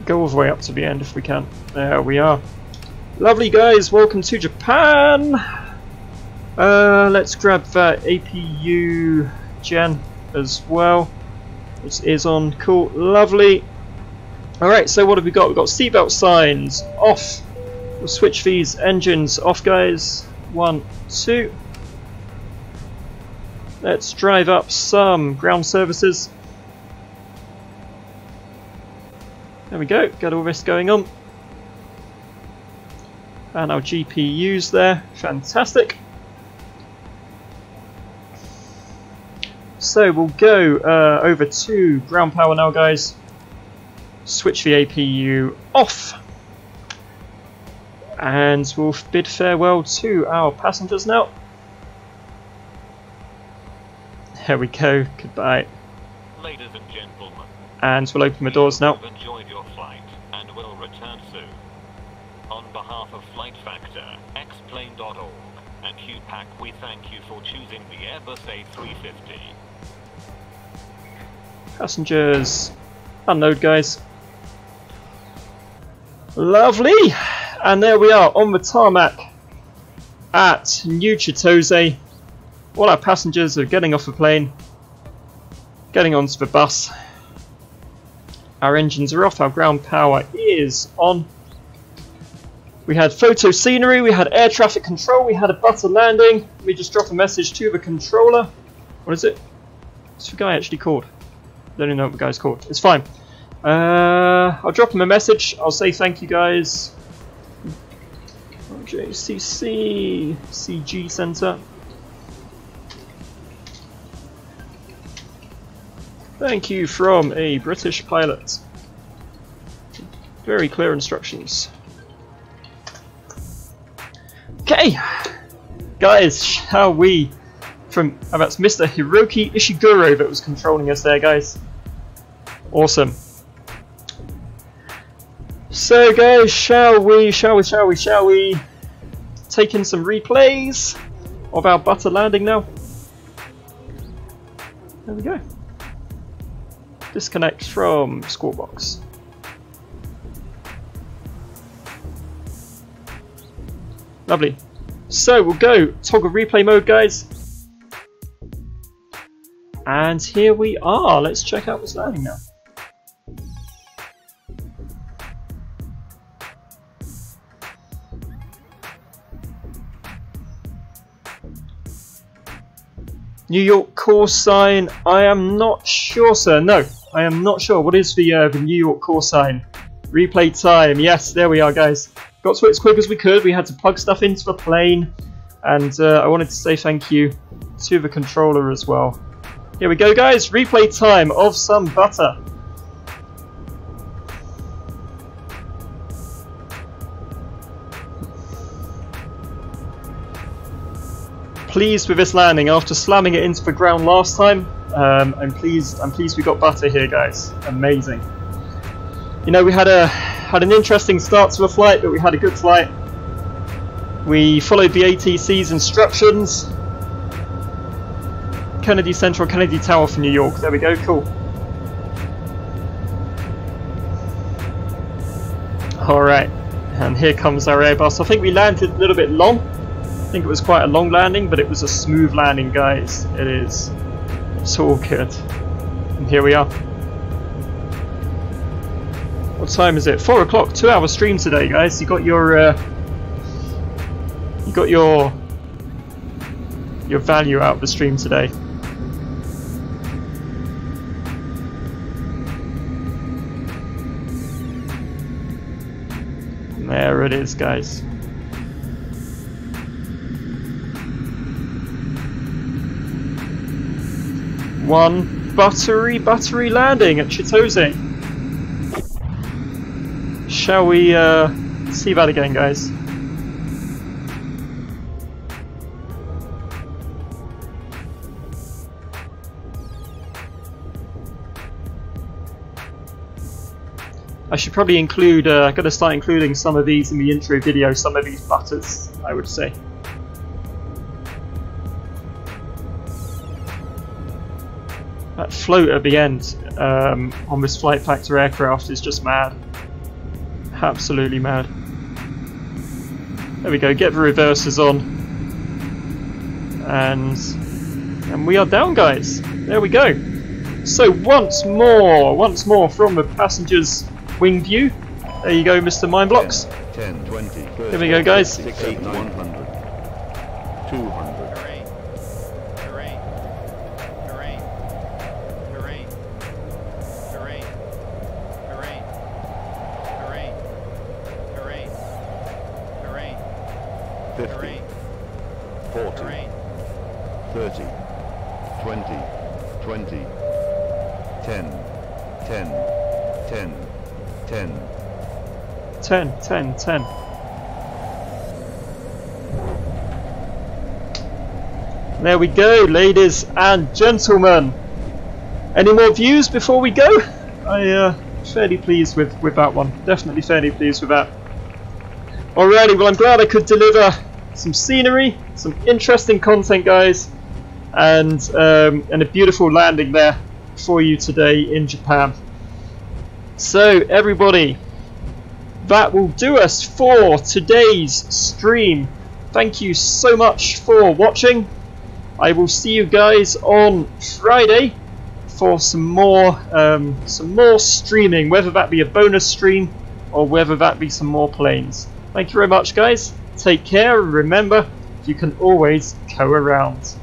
Go all the way up to the end if we can. There we are. Lovely, guys, welcome to Japan. Let's grab that APU gen as well, which is on. Cool, lovely. Alright, so what have we got? We've got seatbelt signs off. We'll switch these engines off, guys. 1, 2. Let's drive up some ground services. There we go, got all this going on. And our GPU's there, fantastic. So we'll go over to ground power now, guys. Switch the APU off. And we'll bid farewell to our passengers now. There we go, goodbye. Ladies and gentlemen, and we'll open the doors now. You've enjoyed your flight and will return soon. On behalf of Flight Factor, Xplane.org, and QPAC, we thank you for choosing the Airbus A350. Passengers, unload, guys. Lovely! And there we are on the tarmac at New Chitose. All our passengers are getting off the plane, getting onto the bus. Our engines are off, our ground power is on. We had photo scenery, we had air traffic control, we had a butter landing. Let me just drop a message to the controller. What is it? What's the guy actually called? I don't even know what the guy's called. It's fine. I'll drop him a message. I'll say thank you, guys. JCC CG Center. Thank you from a British pilot. Very clear instructions. Okay, guys, shall we? That's Mr. Hiroki Ishiguro that was controlling us there, guys. Awesome. So, guys, shall we take in some replays of our butter landing now? There we go. Disconnect from squawk box. Lovely. So we'll go toggle replay mode, guys. And here we are. Let's check out what's landing now. New York call sign. I am not sure, sir. No, I am not sure. What is the New York call sign? Replay time. Yes, there we are, guys. Got to it as quick as we could. We had to plug stuff into the plane, and I wanted to say thank you to the controller as well. Here we go, guys. Replay time of some butter. Pleased with this landing after slamming it into the ground last time. I'm pleased we got butter here, guys. Amazing. You know, we had an interesting start to the flight, but we had a good flight. We followed the ATC's instructions, Kennedy Central, Kennedy Tower for New York. There we go, cool. Alright, and here comes our Airbus. I think we landed a little bit long. I think it was quite a long landing, but it was a smooth landing, guys. It is. It's all good. And here we are. What time is it? 4 o'clock. 2-hour stream today, guys. You got your value out of the stream today. And there it is, guys. One buttery landing at Chitose. Shall we see that again, guys? I should probably include, gotta start including some of these in the intro video, some of these butters, I would say. That float at the end on this flight factor aircraft is just mad. Absolutely mad. There we go, get the reversers on. And we are down, guys. There we go. So once more from the passenger's wing view. There you go, Mr. Mindblocks. 10, 20, 30, there we go, guys. 6, 8, 100, 200. Ten. There we go, ladies and gentlemen. Any more views before we go? I'm fairly pleased with that one. Definitely fairly pleased with that. Alrighty, well I'm glad I could deliver some scenery, some interesting content, guys, and a beautiful landing there for you today in Japan. So everybody, that will do us for today's stream. Thank you so much for watching. I will see you guys on Friday for some more streaming, whether that be a bonus stream or whether that be some more planes. Thank you very much, guys. Take care, and remember, you can always go around.